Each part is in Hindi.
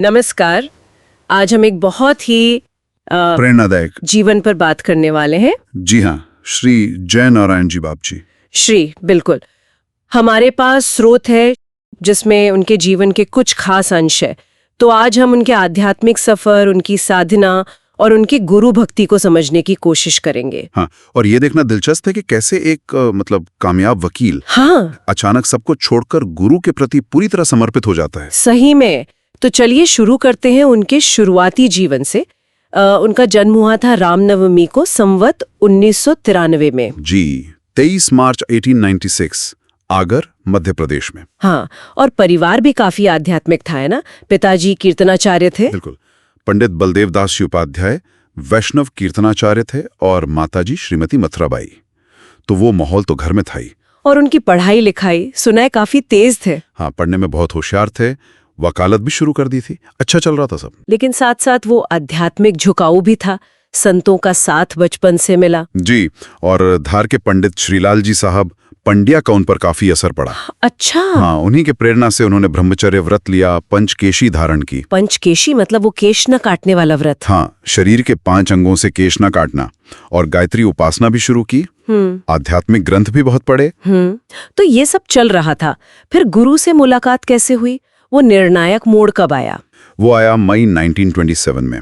नमस्कार। आज हम एक बहुत ही प्रेरणादायक जीवन पर बात करने वाले हैं। जी हाँ, श्री जय नारायण जी बाप जी। श्री, बिल्कुल। हमारे पास स्रोत है जिसमें उनके जीवन के कुछ खास अंश है। तो आज हम उनके आध्यात्मिक सफर, उनकी साधना और उनकी गुरु भक्ति को समझने की कोशिश करेंगे। हाँ, और ये देखना दिलचस्प है कि कैसे एक कामयाब वकील अचानक सबको छोड़कर गुरु के प्रति पूरी तरह समर्पित हो जाता है। सही में। तो चलिए शुरू करते हैं उनके शुरुआती जीवन से। उनका जन्म हुआ था रामनवमी को संवत 1993 में। जी, 23 मार्च 1896, आगर, मध्य प्रदेश में। हाँ, और परिवार भी काफी आध्यात्मिक था, है ना? पिताजी कीर्तनाचार्य थे। बिल्कुल। पंडित बलदेव दास जी उपाध्याय वैष्णव कीर्तनाचार्य थे और माताजी श्रीमती मथुराबाई। तो वो माहौल तो घर में था ही। और उनकी पढ़ाई लिखाई सुना है काफी तेज थे। हाँ, पढ़ने में बहुत होशियार थे। वकालत भी शुरू कर दी थी। अच्छा चल रहा था सब। लेकिन साथ साथ वो आध्यात्मिक झुकाव भी था। संतों का साथ बचपन से मिला। जी, और धार के पंडित श्रीलाल जी साहब पंड्या का उन पर काफी असर पड़ा। अच्छा। हाँ, उन्हीं के प्रेरणा से उन्होंने ब्रह्मचर्य व्रत लिया, पंचकेशी धारण की। पंचकेशी मतलब वो केश न काटने वाला व्रत। हाँ, शरीर के 5 अंगों से केश न काटना। और गायत्री उपासना भी शुरू की। आध्यात्मिक ग्रंथ भी बहुत पढ़े। तो ये सब चल रहा था। फिर गुरु से मुलाकात कैसे हुई? वो निर्णायक मोड़ कब आया? वो आया मई 1927 में।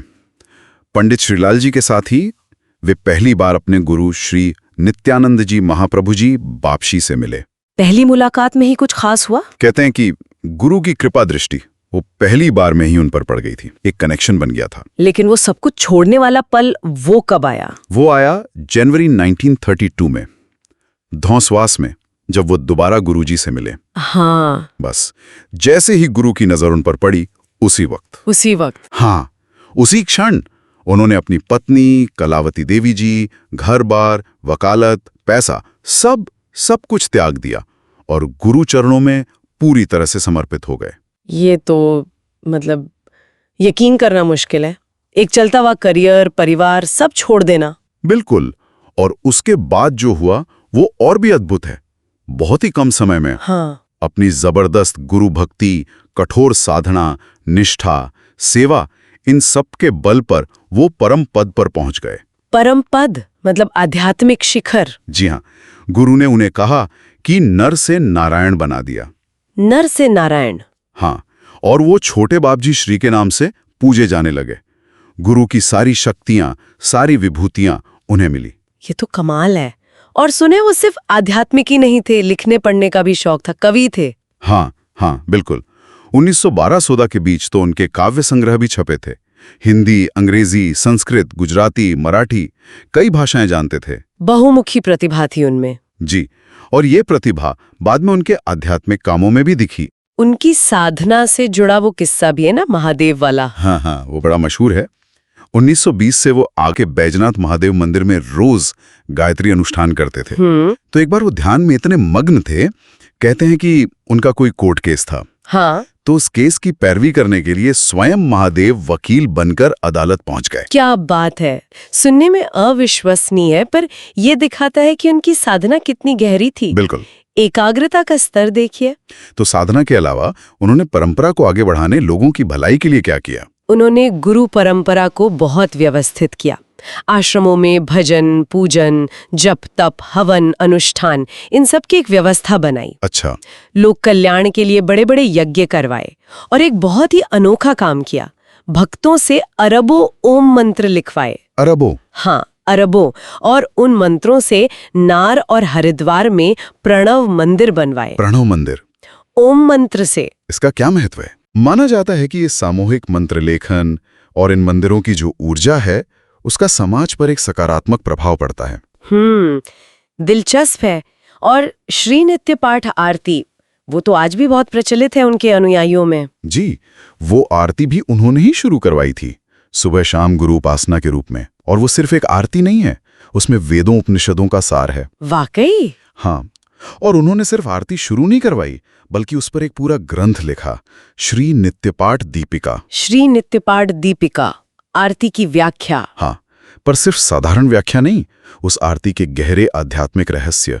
पंडित श्रीलाल जी के साथ ही वे पहली बार अपने गुरु श्री नित्यानंद जी महाप्रभु जी बापशी से मिले। पहली मुलाकात में ही कुछ खास हुआ? कहते हैं कि गुरु की कृपा दृष्टि वो पहली बार में ही उन पर पड़ गई थी। एक कनेक्शन बन गया था। लेकिन वो सब कुछ छोड़ने वाला पल वो कब आया? वो आया जनवरी 1932 में, धौंसवास में, जब वो दोबारा गुरुजी से मिले। हाँ। बस जैसे ही गुरु की नजर उन पर पड़ी, उसी वक्त। हाँ, उसी क्षण उन्होंने अपनी पत्नी कलावती देवी जी, घर बार, वकालत, पैसा, सब कुछ त्याग दिया और गुरु चरणों में पूरी तरह से समर्पित हो गए। ये तो मतलब यकीन करना मुश्किल है। एक चलता हुआ करियर, परिवार, सब छोड़ देना। बिल्कुल। और उसके बाद जो हुआ वो और भी अद्भुत है। बहुत ही कम समय में अपनी जबरदस्त गुरु भक्ति, कठोर साधना, निष्ठा, सेवा, इन सब के बल पर वो परम पद पर पहुंच गए। परम पद मतलब आध्यात्मिक शिखर। जी हाँ, गुरु ने उन्हें कहा कि नर से नारायण बना दिया। नर से नारायण? हाँ, और वो छोटे बाप जी श्री के नाम से पूजे जाने लगे। गुरु की सारी शक्तियां, सारी विभूतियां उन्हें मिली। ये तो कमाल है। और सुने वो सिर्फ आध्यात्मिक ही नहीं थे, लिखने पढ़ने का भी शौक था, कवि थे। हाँ, बिल्कुल। 1912-14 के बीच तो उनके काव्य संग्रह भी छपे थे। हिंदी, अंग्रेजी, संस्कृत, गुजराती, मराठी, कई भाषाएं जानते थे। बहुमुखी प्रतिभा थी उनमें। जी, और ये प्रतिभा बाद में उनके आध्यात्मिक कामों में भी दिखी। उनकी साधना से जुड़ा वो किस्सा भी है ना, महादेव वाला। हाँ, वो बड़ा मशहूर है। 1920 से वो आके बैजनाथ महादेव मंदिर में रोज गायत्री अनुष्ठान करते थे। तो एक बार वो ध्यान में इतने मग्न थे, कहते हैं कि उनका कोई कोर्ट केस था। हाँ। तो उस केस की पैरवी करने के लिए स्वयं महादेव वकील बनकर अदालत पहुंच गए। क्या बात है! सुनने में अविश्वसनीय है, पर यह दिखाता है कि उनकी साधना कितनी गहरी थी। बिल्कुल। एकाग्रता का स्तर देखिए। तो साधना के अलावा उन्होंने परंपरा को आगे बढ़ाने, लोगों की भलाई के लिए क्या किया? उन्होंने गुरु परंपरा को बहुत व्यवस्थित किया। आश्रमों में भजन, पूजन, जप, तप, हवन, अनुष्ठान, इन सब की एक व्यवस्था बनाई। अच्छा। लोक कल्याण के लिए बड़े बड़े यज्ञ करवाए और एक बहुत ही अनोखा काम किया। भक्तों से अरबों ओम मंत्र लिखवाए। अरबों? हाँ, अरबों। और उन मंत्रों से नार और हरिद्वार में प्रणव मंदिर बनवाए। प्रणव मंदिर? ओम मंत्र से। इसका क्या महत्व है? माना जाता है कि ये सामूहिक मंत्र लेखन और इन मंदिरों की जो ऊर्जा है, उसका समाज पर एक सकारात्मक प्रभाव पड़ता है। दिलचस्प है। और श्री नित्य पाठ आरती, वो तो आज भी बहुत प्रचलित है उनके अनुयायियों में। जी, वो आरती भी उन्होंने ही शुरू करवाई थी, सुबह शाम गुरु उपासना के रूप में। और वो सिर्फ एक आरती नहीं है, उसमें वेदों उपनिषदों का सार है। वाकई? हाँ, और उन्होंने सिर्फ आरती शुरू नहीं करवाई, बल्कि उस पर एक पूरा ग्रंथ लिखा, श्री नित्यपाठ दीपिका। श्री नित्यपाठ दीपिका, आरती की व्याख्या। हाँ, पर सिर्फ साधारण व्याख्या नहीं, उस आरती के गहरे आध्यात्मिक रहस्य,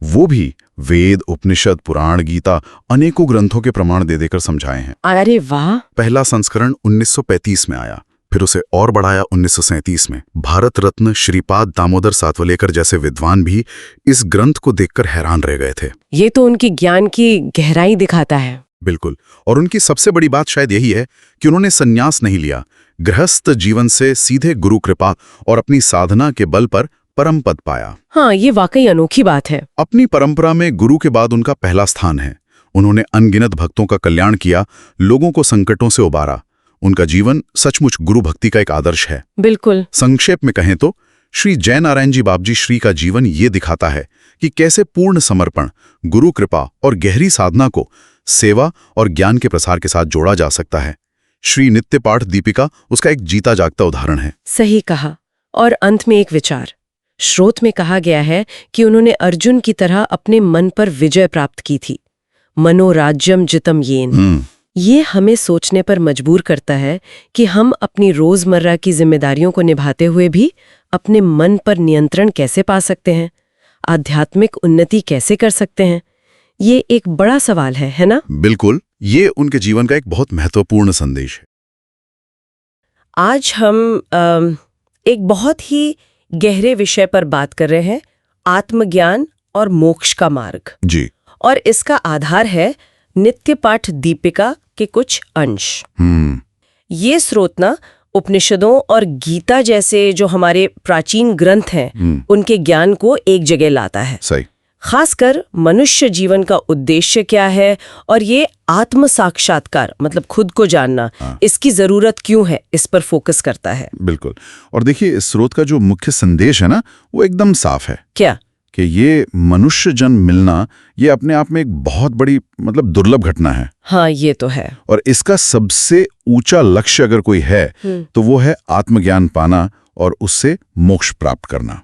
वो भी वेद, उपनिषद, पुराण, गीता अनेकों ग्रंथों के प्रमाण दे देकर समझाए हैं। अरे वाह। पहला संस्करण 1935 में आया, फिर उसे और बढ़ाया 1937 में। भारत रत्न श्रीपाद दामोदर सातवलेकर जैसे विद्वान भी इस ग्रंथ को देखकर हैरान रह गए थे। ये तो उनकी ज्ञान की गहराई दिखाता है। बिल्कुल। और उनकी सबसे बड़ी बात शायद यही है कि उन्होंने संन्यास नहीं लिया, गृहस्थ जीवन से सीधे गुरु कृपा और अपनी साधना के बल पर परम पद पाया। हाँ, ये वाकई अनोखी बात है। अपनी परंपरा में गुरु के बाद उनका पहला स्थान है। उन्होंने अनगिनत भक्तों का कल्याण किया, लोगों को संकटों से उबारा। उनका जीवन सचमुच गुरु भक्ति का एक आदर्श है। बिल्कुल। संक्षेप में कहें तो श्री जयनारायण जी बाबजी श्री का जीवन ये दिखाता है कि कैसे पूर्ण समर्पण, गुरु कृपा और गहरी साधना को सेवा और ज्ञान के प्रसार के साथ जोड़ा जा सकता है। श्री नित्य पाठ दीपिका उसका एक जीता जागता उदाहरण है। सही कहा। और अंत में एक विचार। श्रोत में कहा गया है कि उन्होंने अर्जुन की तरह अपने मन पर विजय प्राप्त की थी। मनोराज्यम जितम येन। ये हमें सोचने पर मजबूर करता है कि हम अपनी रोजमर्रा की जिम्मेदारियों को निभाते हुए भी अपने मन पर नियंत्रण कैसे पा सकते हैं, आध्यात्मिक उन्नति कैसे कर सकते हैं। ये एक बड़ा सवाल है ना? बिल्कुल। ये उनके जीवन का एक बहुत महत्वपूर्ण संदेश है। आज हम एक बहुत ही गहरे विषय पर बात कर रहे हैं, आत्मज्ञान और मोक्ष का मार्ग। जी। और इसका आधार है नित्य पाठ दीपिका के कुछ अंश। ये स्रोत ना उपनिषदों और गीता जैसे जो हमारे प्राचीन ग्रंथ हैं, उनके ज्ञान को एक जगह लाता है। सही। खासकर मनुष्य जीवन का उद्देश्य क्या है और ये आत्म साक्षात्कार मतलब खुद को जानना, इसकी जरूरत क्यों है, इस पर फोकस करता है। बिल्कुल। और देखिए, इस स्रोत का जो मुख्य संदेश है ना, वो एकदम साफ है। क्या? कि ये मनुष्य जन्म मिलना ये अपने आप में एक बहुत बड़ी मतलब दुर्लभ घटना है। हाँ, ये तो है। और इसका सबसे ऊंचा लक्ष्य अगर कोई है तो वो है आत्मज्ञान पाना और उससे मोक्ष प्राप्त करना।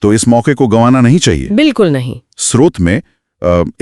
तो इस मौके को गंवाना नहीं चाहिए। बिल्कुल नहीं। स्रोत में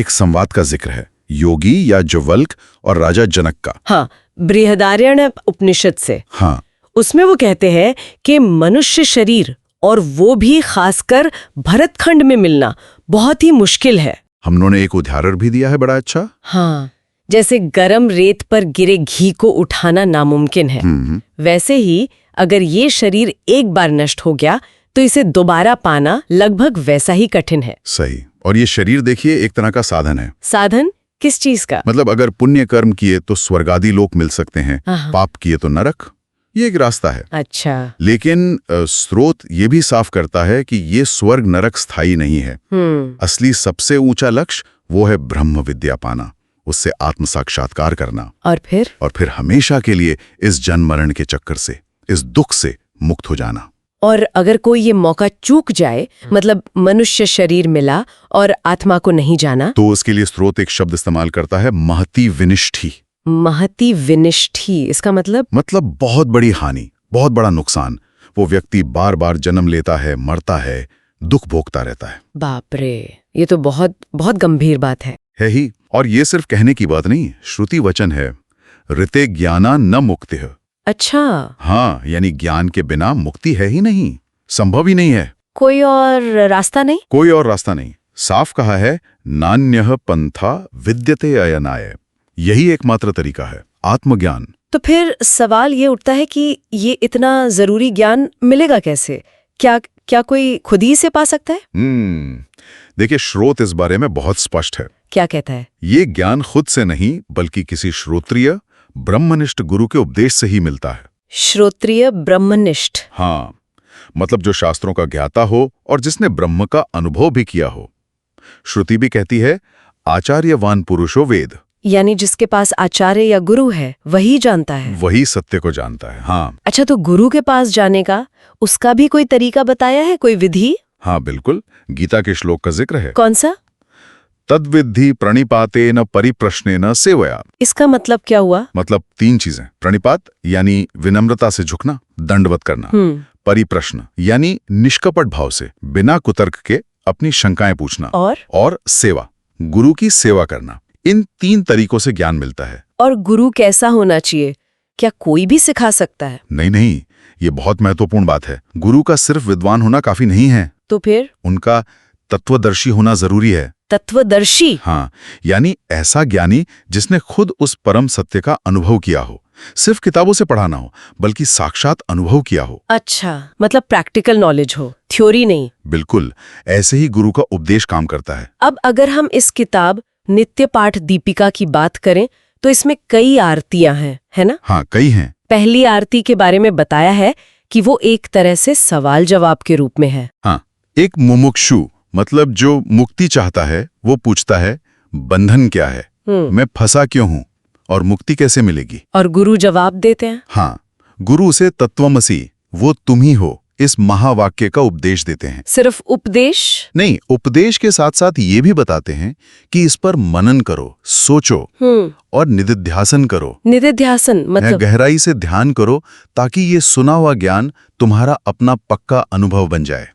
एक संवाद का जिक्र है, योगी या ज्वल्क और राजा जनक का। हाँ, बृहदारण्यक उपनिषद से। हाँ। उसमें वो कहते हैं कि मनुष्य शरीर और वो भी खासकर भरतखंड में मिलना बहुत ही मुश्किल है। हमने एक उदाहरण भी दिया है बड़ा अच्छा। हाँ, जैसे गरम रेत पर गिरे घी को उठाना नामुमकिन है, वैसे ही अगर ये शरीर एक बार नष्ट हो गया तो इसे दोबारा पाना लगभग वैसा ही कठिन है। सही। और ये शरीर देखिए एक तरह का साधन है। साधन किस चीज का? मतलब अगर पुण्य कर्म किए तो स्वर्गादि लोक मिल सकते हैं, पाप किए तो नरक, ये एक रास्ता है। अच्छा। लेकिन स्रोत ये भी साफ करता है कि ये स्वर्ग नरक स्थायी नहीं है। असली सबसे ऊंचा लक्ष्य वो है ब्रह्म विद्या पाना, उससे आत्म साक्षात्कार करना और फिर हमेशा के लिए इस जन्म मरण के चक्कर से, इस दुख से मुक्त हो जाना। और अगर कोई ये मौका चूक जाए, मतलब मनुष्य शरीर मिला और आत्मा को नहीं जाना, तो उसके लिए स्रोत एक शब्द इस्तेमाल करता है, महती विनिष्ठी। महती विनिष्ठी, इसका मतलब बहुत बड़ी हानि, बहुत बड़ा नुकसान। वो व्यक्ति बार बार जन्म लेता है, मरता है, दुख भोगता रहता है। बाप रे, ये तो बहुत बहुत गंभीर बात है ही। और ये सिर्फ कहने की बात नहीं, श्रुति वचन है, ऋते ज्ञाना न मुक्तिः। अच्छा। हाँ, यानी ज्ञान के बिना मुक्ति है ही नहीं, संभव ही नहीं है। कोई और रास्ता नहीं? कोई और रास्ता नहीं। साफ कहा है, नान्यः पंथा विद्यते अयनाय। यही एकमात्र तरीका है, आत्मज्ञान। तो फिर सवाल ये उठता है कि ये इतना जरूरी ज्ञान मिलेगा कैसे? क्या कोई खुद ही से पा सकता है? देखिए, श्रोत इस बारे में बहुत स्पष्ट है। क्या कहता है? ये ज्ञान खुद से नहीं बल्कि किसी श्रोत्रिय ब्रह्मनिष्ठ गुरु के उपदेश से ही मिलता है। श्रोत्रिय ब्रह्मनिष्ठ? हाँ, मतलब जो शास्त्रों का ज्ञाता हो और जिसने ब्रह्म का अनुभव भी किया हो। श्रुति भी कहती है, आचार्यवान पुरुषो वेद। यानी जिसके पास आचार्य या गुरु है वही जानता है, वही सत्य को जानता है। हाँ। अच्छा, तो गुरु के पास जाने का उसका भी कोई तरीका बताया है, कोई विधि? हाँ बिल्कुल, गीता के श्लोक का जिक्र है। कौन सा? तद्विद्धि प्रणिपातेन परिप्रश्नेन सेवया। इसका मतलब क्या हुआ? मतलब 3 चीजें। प्रणिपात यानी विनम्रता से झुकना, दंडवत करना। परिप्रश्न यानी निष्कपट भाव से बिना कुतर्क के अपनी शंकाएं पूछना। और सेवा, गुरु की सेवा करना। इन 3 तरीकों से ज्ञान मिलता है। और गुरु कैसा होना चाहिए? क्या कोई भी सिखा सकता है? नहीं, ये बहुत महत्वपूर्ण बात है। गुरु का सिर्फ विद्वान होना काफी नहीं है। तो फिर? उनका तत्वदर्शी होना जरूरी है। तत्वदर्शी? हाँ, यानी ऐसा ज्ञानी जिसने खुद उस परम सत्य का अनुभव किया हो, सिर्फ किताबों से पढ़ा ना हो, बल्कि साक्षात अनुभव किया हो। अच्छा, मतलब प्रैक्टिकल नॉलेज हो, थ्योरी नहीं। बिल्कुल, ऐसे ही गुरु का उपदेश काम करता है। अब अगर हम इस किताब नित्य पाठ दीपिका की बात करें तो इसमें कई आरतियां हैं, है ना? हाँ, कई हैं। पहली आरती के बारे में बताया है कि वो एक तरह से सवाल जवाब के रूप में है। हाँ, एक मुमुक्षु मतलब जो मुक्ति चाहता है वो पूछता है, बंधन क्या है, मैं फंसा क्यों हूं और मुक्ति कैसे मिलेगी? और गुरु जवाब देते हैं। हाँ, गुरु उसे तत्वमसि, वो तुम ही हो, इस महावाक्य का उपदेश देते हैं। सिर्फ उपदेश नहीं, उपदेश के साथ साथ ये भी बताते हैं कि इस पर मनन करो, सोचो और निधिध्यासन करो। निधिध्यासन मतलब गहराई से ध्यान करो ताकि ये सुना हुआ ज्ञान तुम्हारा अपना पक्का अनुभव बन जाए।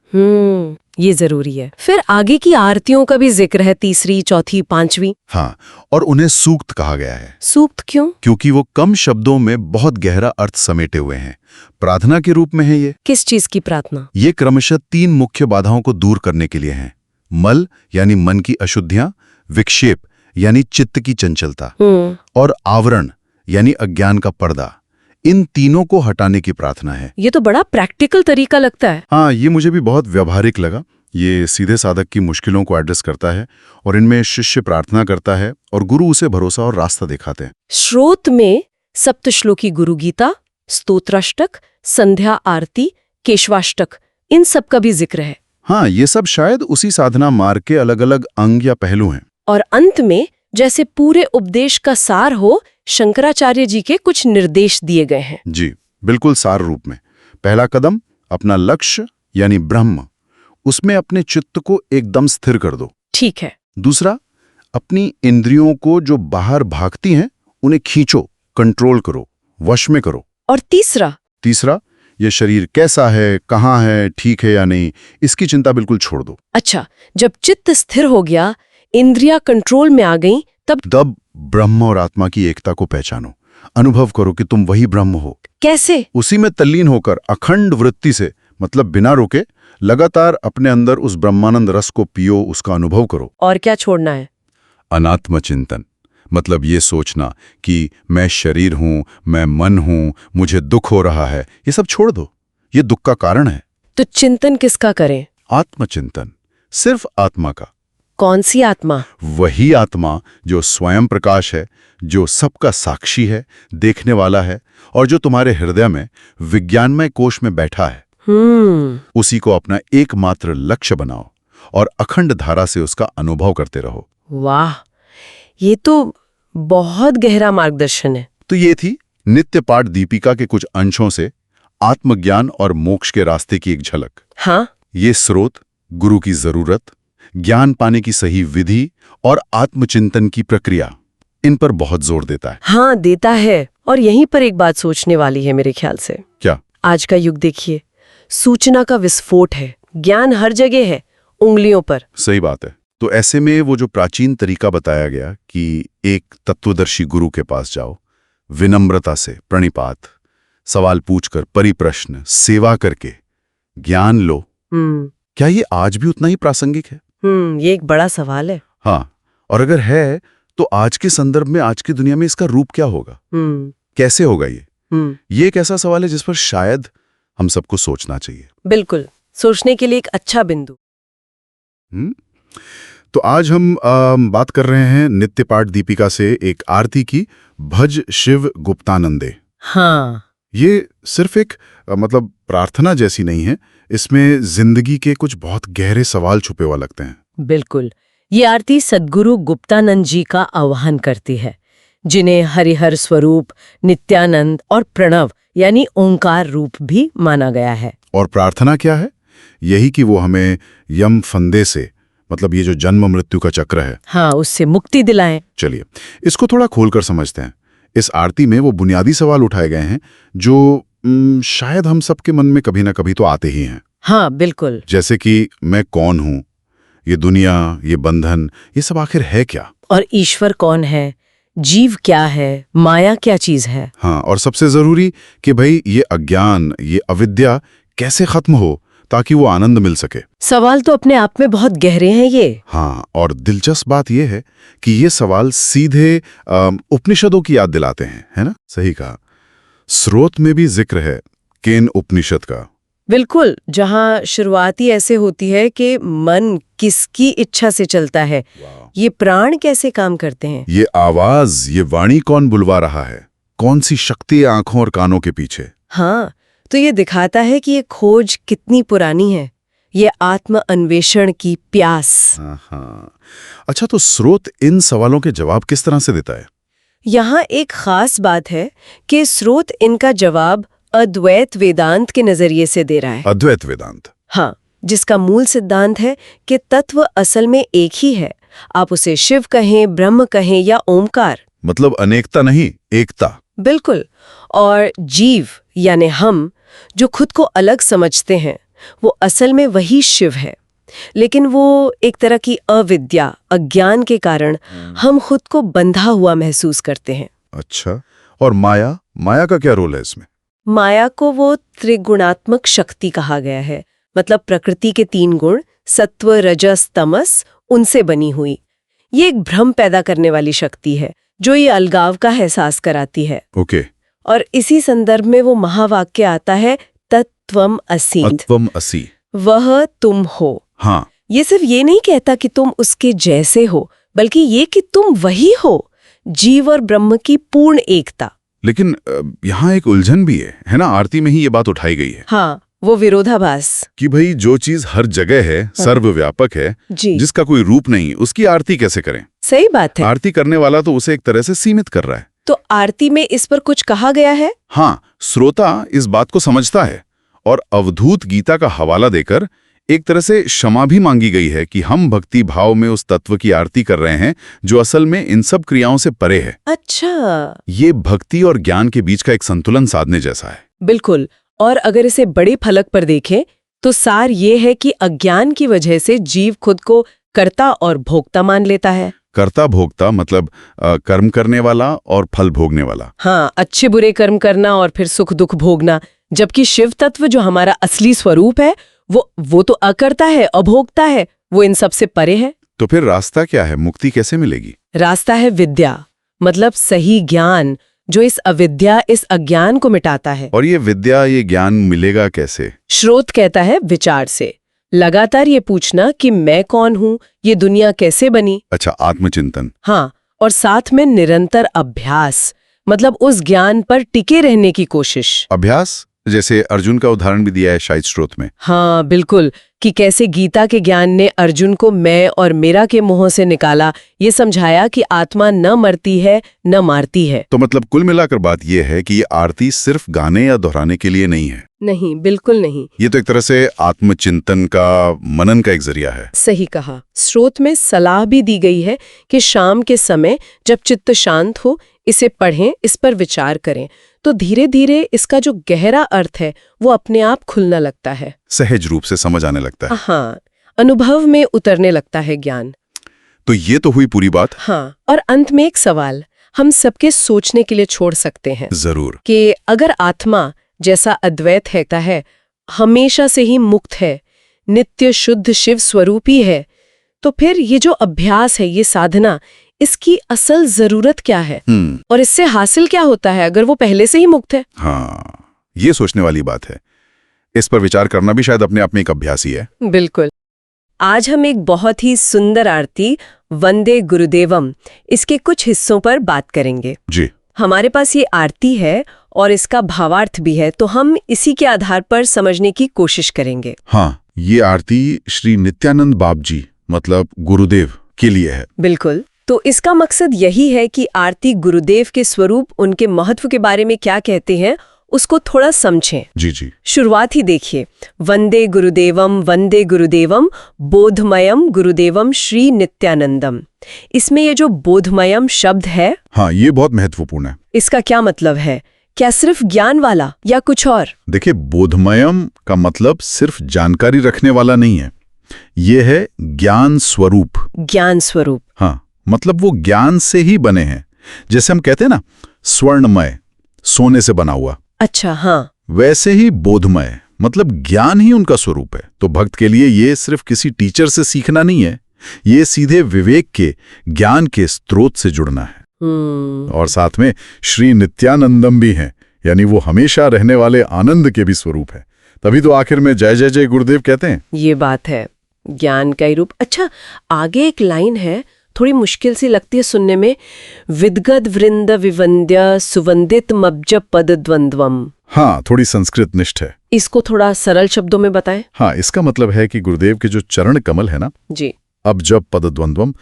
ये जरूरी है। फिर आगे की आरतियों का भी जिक्र है, तीसरी, चौथी, पांचवी। हाँ, और उन्हें सूक्त कहा गया है। सूक्त क्यों? क्योंकि वो कम शब्दों में बहुत गहरा अर्थ समेटे हुए हैं। प्रार्थना के रूप में है ये। किस चीज की प्रार्थना? ये क्रमशः 3 मुख्य बाधाओं को दूर करने के लिए हैं। मल यानी मन की अशुद्धियां, विक्षेप यानी चित्त की चंचलता, और आवरण यानी अज्ञान का पर्दा। इन तीनों को हटाने की प्रार्थना है। ये तो बड़ा प्रैक्टिकल तरीका लगता है। हाँ, ये मुझे भी बहुत व्यवहारिक लगा। ये सीधे साधक की मुश्किलों को एड्रेस करता है और इनमें शिष्य प्रार्थना करता है और गुरु उसे भरोसा और रास्ता दिखाते हैं। श्रोत में सप्तश्लोकी गुरु गीता, स्तोत्राष्टक, संध्या आरती, केशवाष्टक, इन सब का भी जिक्र है। हाँ, ये सब शायद उसी साधना मार्ग के अलग अलग अंग या पहलू हैं। और अंत में जैसे पूरे उपदेश का सार हो, शंकराचार्य जी के कुछ निर्देश दिए गए हैं। जी, बिल्कुल सार रूप में। पहला कदम, अपना लक्ष्य यानी ब्रह्म, उसमें अपने चित्त को एकदम स्थिर कर दो। ठीक है। दूसरा, अपनी इंद्रियों को जो बाहर भागती हैं उन्हें खींचो, कंट्रोल करो, वश में करो। और तीसरा, ये शरीर कैसा है, कहाँ है, ठीक है या नहीं, इसकी चिंता बिल्कुल छोड़ दो। अच्छा, जब चित्त स्थिर हो गया, इंद्रियां कंट्रोल में आ गईं, तब ब्रह्म और आत्मा की एकता को पहचानो। अनुभव करो कि तुम वही ब्रह्म हो। कैसे? उसी में तल्लीन होकर अखंड वृत्ति से, मतलब बिना रुके, लगातार अपने अंदर उस ब्रह्मानंद रस को पियो, उसका अनुभव करो। और क्या छोड़ना है? अनात्म चिंतन, मतलब ये सोचना कि मैं शरीर हूं, मैं मन हूं, मुझे दुख हो रहा है, ये सब छोड़ दो। ये दुख का कारण है। तो चिंतन किसका करें? आत्मचिंतन, सिर्फ आत्मा का। कौन सी आत्मा? वही आत्मा जो स्वयं प्रकाश है, जो सबका साक्षी है, देखने वाला है, और जो तुम्हारे हृदय में विज्ञानमय कोश में बैठा है। उसी को अपना एकमात्र लक्ष्य बनाओ और अखंड धारा से उसका अनुभव करते रहो। वाह, ये तो बहुत गहरा मार्गदर्शन है। तो ये थी नित्य पाठ दीपिका के कुछ अंशों से आत्मज्ञान और मोक्ष के रास्ते की एक झलक। हाँ, ये स्रोत, गुरु की जरूरत, ज्ञान पाने की सही विधि और आत्मचिंतन की प्रक्रिया, इन पर बहुत जोर देता है। हाँ, देता है। और यहीं पर एक बात सोचने वाली है मेरे ख्याल से। क्या? आज का युग देखिए, सूचना का विस्फोट है, ज्ञान हर जगह है, उंगलियों पर। सही बात है। तो ऐसे में वो जो प्राचीन तरीका बताया गया कि एक तत्वदर्शी गुरु के पास जाओ, विनम्रता से प्रणिपात, सवाल पूछकर, परिप्रश्न, सेवा करके ज्ञान लो, क्या ये आज भी उतना ही प्रासंगिक है? ये एक बड़ा सवाल है। हाँ, और अगर है तो आज के संदर्भ में, आज की दुनिया में इसका रूप क्या होगा? कैसे होगा ये? ये एक ऐसा सवाल है जिस पर शायद हम सबको सोचना चाहिए। बिल्कुल, सोचने के लिए एक अच्छा बिंदु। तो आज हम बात कर रहे हैं नित्य पाठ दीपिका से एक आरती की, भज शिव गुप्तानंदे। हाँ, ये सिर्फ एक मतलब प्रार्थना जैसी नहीं है, इसमें जिंदगी के कुछ बहुत गहरे सवाल छुपे हुए लगते हैं। बिल्कुल। ये आरती सद्गुरु गुप्तानंद जी का आह्वान करती है, जिन्हें हरिहर स्वरूप, नित्यानंद और प्रणव यानी ओंकार रूप भी माना गया है। और प्रार्थना क्या है? यही कि वो हमें यम फंदे से, मतलब ये जो जन्म मृत्यु का चक्र है, हाँ, उससे मुक्ति दिलाएं। चलिए इसको थोड़ा खोलकर समझते हैं। इस आरती में वो बुनियादी सवाल उठाए गए हैं जो शायद हम सबके मन में कभी ना कभी तो आते ही हैं। हाँ, बिल्कुल। जैसे कि मैं कौन हूं, ये दुनिया, ये बंधन, ये सब आखिर है क्या? और ईश्वर कौन है, जीव क्या है, माया क्या चीज है? हाँ, और सबसे जरूरी कि भाई ये अज्ञान, ये अविद्या कैसे खत्म हो ताकि वो आनंद मिल सके। सवाल तो अपने आप में बहुत गहरे हैं ये। हाँ, और दिलचस्प बात यह है कि ये सवाल सीधे उपनिषदों की याद दिलाते हैं, है ना? सही कहा। स्रोत में भी जिक्र है केन उपनिषद का। बिल्कुल, जहाँ शुरुआत ही ऐसे होती है कि मन किसकी इच्छा से चलता है, ये प्राण कैसे काम करते हैं, ये आवाज, ये वाणी कौन बुलवा रहा है, कौन सी शक्ति है आंखों और कानों के पीछे। हाँ, तो ये दिखाता है कि ये खोज कितनी पुरानी है, ये आत्म अन्वेषण की प्यास। हाँ। अच्छा, तो स्रोत इन सवालों के जवाब किस तरह से देता है? यहाँ एक खास बात है कि स्रोत इनका जवाब अद्वैत वेदांत के नजरिए से दे रहा है। अद्वैत वेदांत? हाँ, जिसका मूल सिद्धांत है कि तत्व असल में एक ही है। आप उसे शिव कहें, ब्रह्म कहें या ओमकार। मतलब अनेकता नहीं, एकता। बिल्कुल। और जीव यानी हम जो खुद को अलग समझते हैं, वो असल में वही शिव है, लेकिन वो एक तरह की अविद्या, अज्ञान के कारण हम खुद को बंधा हुआ महसूस करते हैं। अच्छा, और माया? माया का क्या रोल है इसमें? माया को वो त्रिगुणात्मक शक्ति कहा गया है, मतलब प्रकृति के 3 गुण सत्व, रजस, तमस, उनसे बनी हुई। ये एक भ्रम पैदा करने वाली शक्ति है जो ये अलगाव का एहसास कराती है। ओके। और इसी संदर्भ में वो महावाक्य आता है, तत्त्वम असि। तत्त्वम असि, वह तुम हो। हाँ। ये सिर्फ ये नहीं कहता कि तुम उसके जैसे हो, बल्कि ये कि तुम वही हो, जीव और ब्रह्म की पूर्ण एकता। लेकिन यहाँ एक उलझन भी है ना? आरती में ही ये बात उठाई गई है। हाँ, वो विरोधाभास कि भाई जो चीज हर जगह है, सर्वव्यापक है, जिसका कोई रूप नहीं, उसकी आरती कैसे करें? सही बात है। आरती करने वाला तो उसे एक तरह से सीमित कर रहा है। तो आरती में इस पर कुछ कहा गया है? हाँ, श्रोता इस बात को समझता है और अवधूत गीता का हवाला देकर एक तरह से क्षमा भी मांगी गई है कि हम भक्ति भाव में उस तत्व की आरती कर रहे हैं जो असल में इन सब क्रियाओं से परे है। अच्छा, ये भक्ति और ज्ञान के बीच का एक संतुलन साधने जैसा है। बिल्कुल। और अगर इसे बड़े फलक पर देखें तो सार ये है कि अज्ञान की वजह से जीव खुद को कर्ता और भोक्ता मान लेता है। कर्ता भोक्ता मतलब कर्म करने वाला और फल भोगने वाला। हाँ, अच्छे बुरे कर्म करना और फिर सुख दुख भोगना, जबकि शिव तत्व जो हमारा असली स्वरूप है वो तो अकर्ता है, अभोक्ता है, वो इन सब से परे है। तो फिर रास्ता क्या है? मुक्ति कैसे मिलेगी? रास्ता है विद्या, मतलब सही ज्ञान जो इस अविद्या, इस अज्ञान को मिटाता है। और ये विद्या, ये ज्ञान मिलेगा कैसे? स्रोत कहता है विचार से, लगातार ये पूछना कि मैं कौन हूँ, ये दुनिया कैसे बनी। अच्छा, आत्मचिंतन। हाँ, और साथ में निरंतर अभ्यास, मतलब उस ज्ञान पर टिके रहने की कोशिश। अभ्यास? जैसे अर्जुन का उदाहरण भी दिया है शायद स्रोत में। हाँ बिल्कुल, कि कैसे गीता के ज्ञान ने अर्जुन को मैं और मेरा के मुंह से निकाला, ये समझाया कि आत्मा न मरती है न मारती है। तो मतलब कुल मिलाकर बात यह है कि ये आरती सिर्फ गाने या दोहराने के लिए नहीं है। नहीं, बिल्कुल नहीं। ये तो एक तरह से आत्मचिंतन का, मनन का एक जरिया है। सही कहा। स्रोत में सलाह भी दी गई है कि शाम के समय जब चित्त शांत हो इसे पढ़ें, इस पर विचार करें, तो धीरे धीरे इसका जो गहरा अर्थ है वो अपने आप खुलने लगता है, सहज रूप से समझ आने लगता है। हाँ, अनुभव में उतरने लगता है ज्ञान। तो ये तो हुई पूरी बात। हाँ, और अंत में एक सवाल हम सबके सोचने के लिए छोड़ सकते हैं। जरूर। कि अगर आत्मा जैसा अद्वैत है, हमेशा से ही मुक्त है, नित्य शुद्ध शिव स्वरूपी है, तो फिर ये जो अभ्यास है, ये साधना, इसकी असल जरूरत क्या है और इससे हासिल क्या होता है अगर वो पहले से ही मुक्त है? हाँ, ये सोचने वाली बात है। इस पर विचार करना भी शायद अपने आप में एक अभ्यास ही है। बिल्कुल। आज हम एक बहुत ही सुंदर आरती वंदे गुरुदेवम, इसके कुछ हिस्सों पर बात करेंगे। जी। हमारे पास ये आरती है और इसका भावार्थ भी है, तो हम इसी के आधार पर समझने की कोशिश करेंगे। हाँ, ये आरती श्री नित्यानंद बाबजी मतलब गुरुदेव के लिए है। बिल्कुल। तो इसका मकसद यही है कि आरती गुरुदेव के स्वरूप, उनके महत्व के बारे में क्या कहते हैं, उसको थोड़ा समझें। जी जी। शुरुआत ही देखिए, वंदे गुरुदेवम बोधमयम गुरुदेवम श्री नित्यानंदम। इसमें ये जो बोधमयम शब्द है, हाँ, ये बहुत महत्वपूर्ण है। इसका क्या मतलब है? क्या सिर्फ ज्ञान वाला या कुछ और? देखिए, बोधमयम का मतलब सिर्फ जानकारी रखने वाला नहीं है, ये है ज्ञान स्वरूप। ज्ञान स्वरूप। हाँ, मतलब वो ज्ञान से ही बने हैं। जैसे हम कहते हैं ना, स्वर्णमय, सोने से बना हुआ। अच्छा, हाँ। वैसे ही बोधमय मतलब ज्ञान ही उनका स्वरूप है। तो भक्त के लिए ये सिर्फ किसी टीचर से सीखना नहीं है, ये सीधे विवेक के, ज्ञान के स्रोत से जुड़ना है। और साथ में श्री नित्यानंदम भी हैं, यानी वो हमेशा रहने वाले आनंद के भी स्वरूप है। तभी तो आखिर में जय जय जय गुरुदेव कहते हैं। ये बात है, ज्ञान का ही रूप। अच्छा, आगे एक लाइन है, थोड़ी मुश्किल सी लगती है सुनने में, विद्गद वृंद विवंद्य सुवंदित मब्ज पद द्वंद्वम। हाँ, थोड़ी संस्कृत निष्ठ है। इसको थोड़ा सरल शब्दों में बताएं। हाँ, इसका मतलब है कि गुरुदेव के जो चरण कमल है ना जी, अब जब पद द्वंद्वम,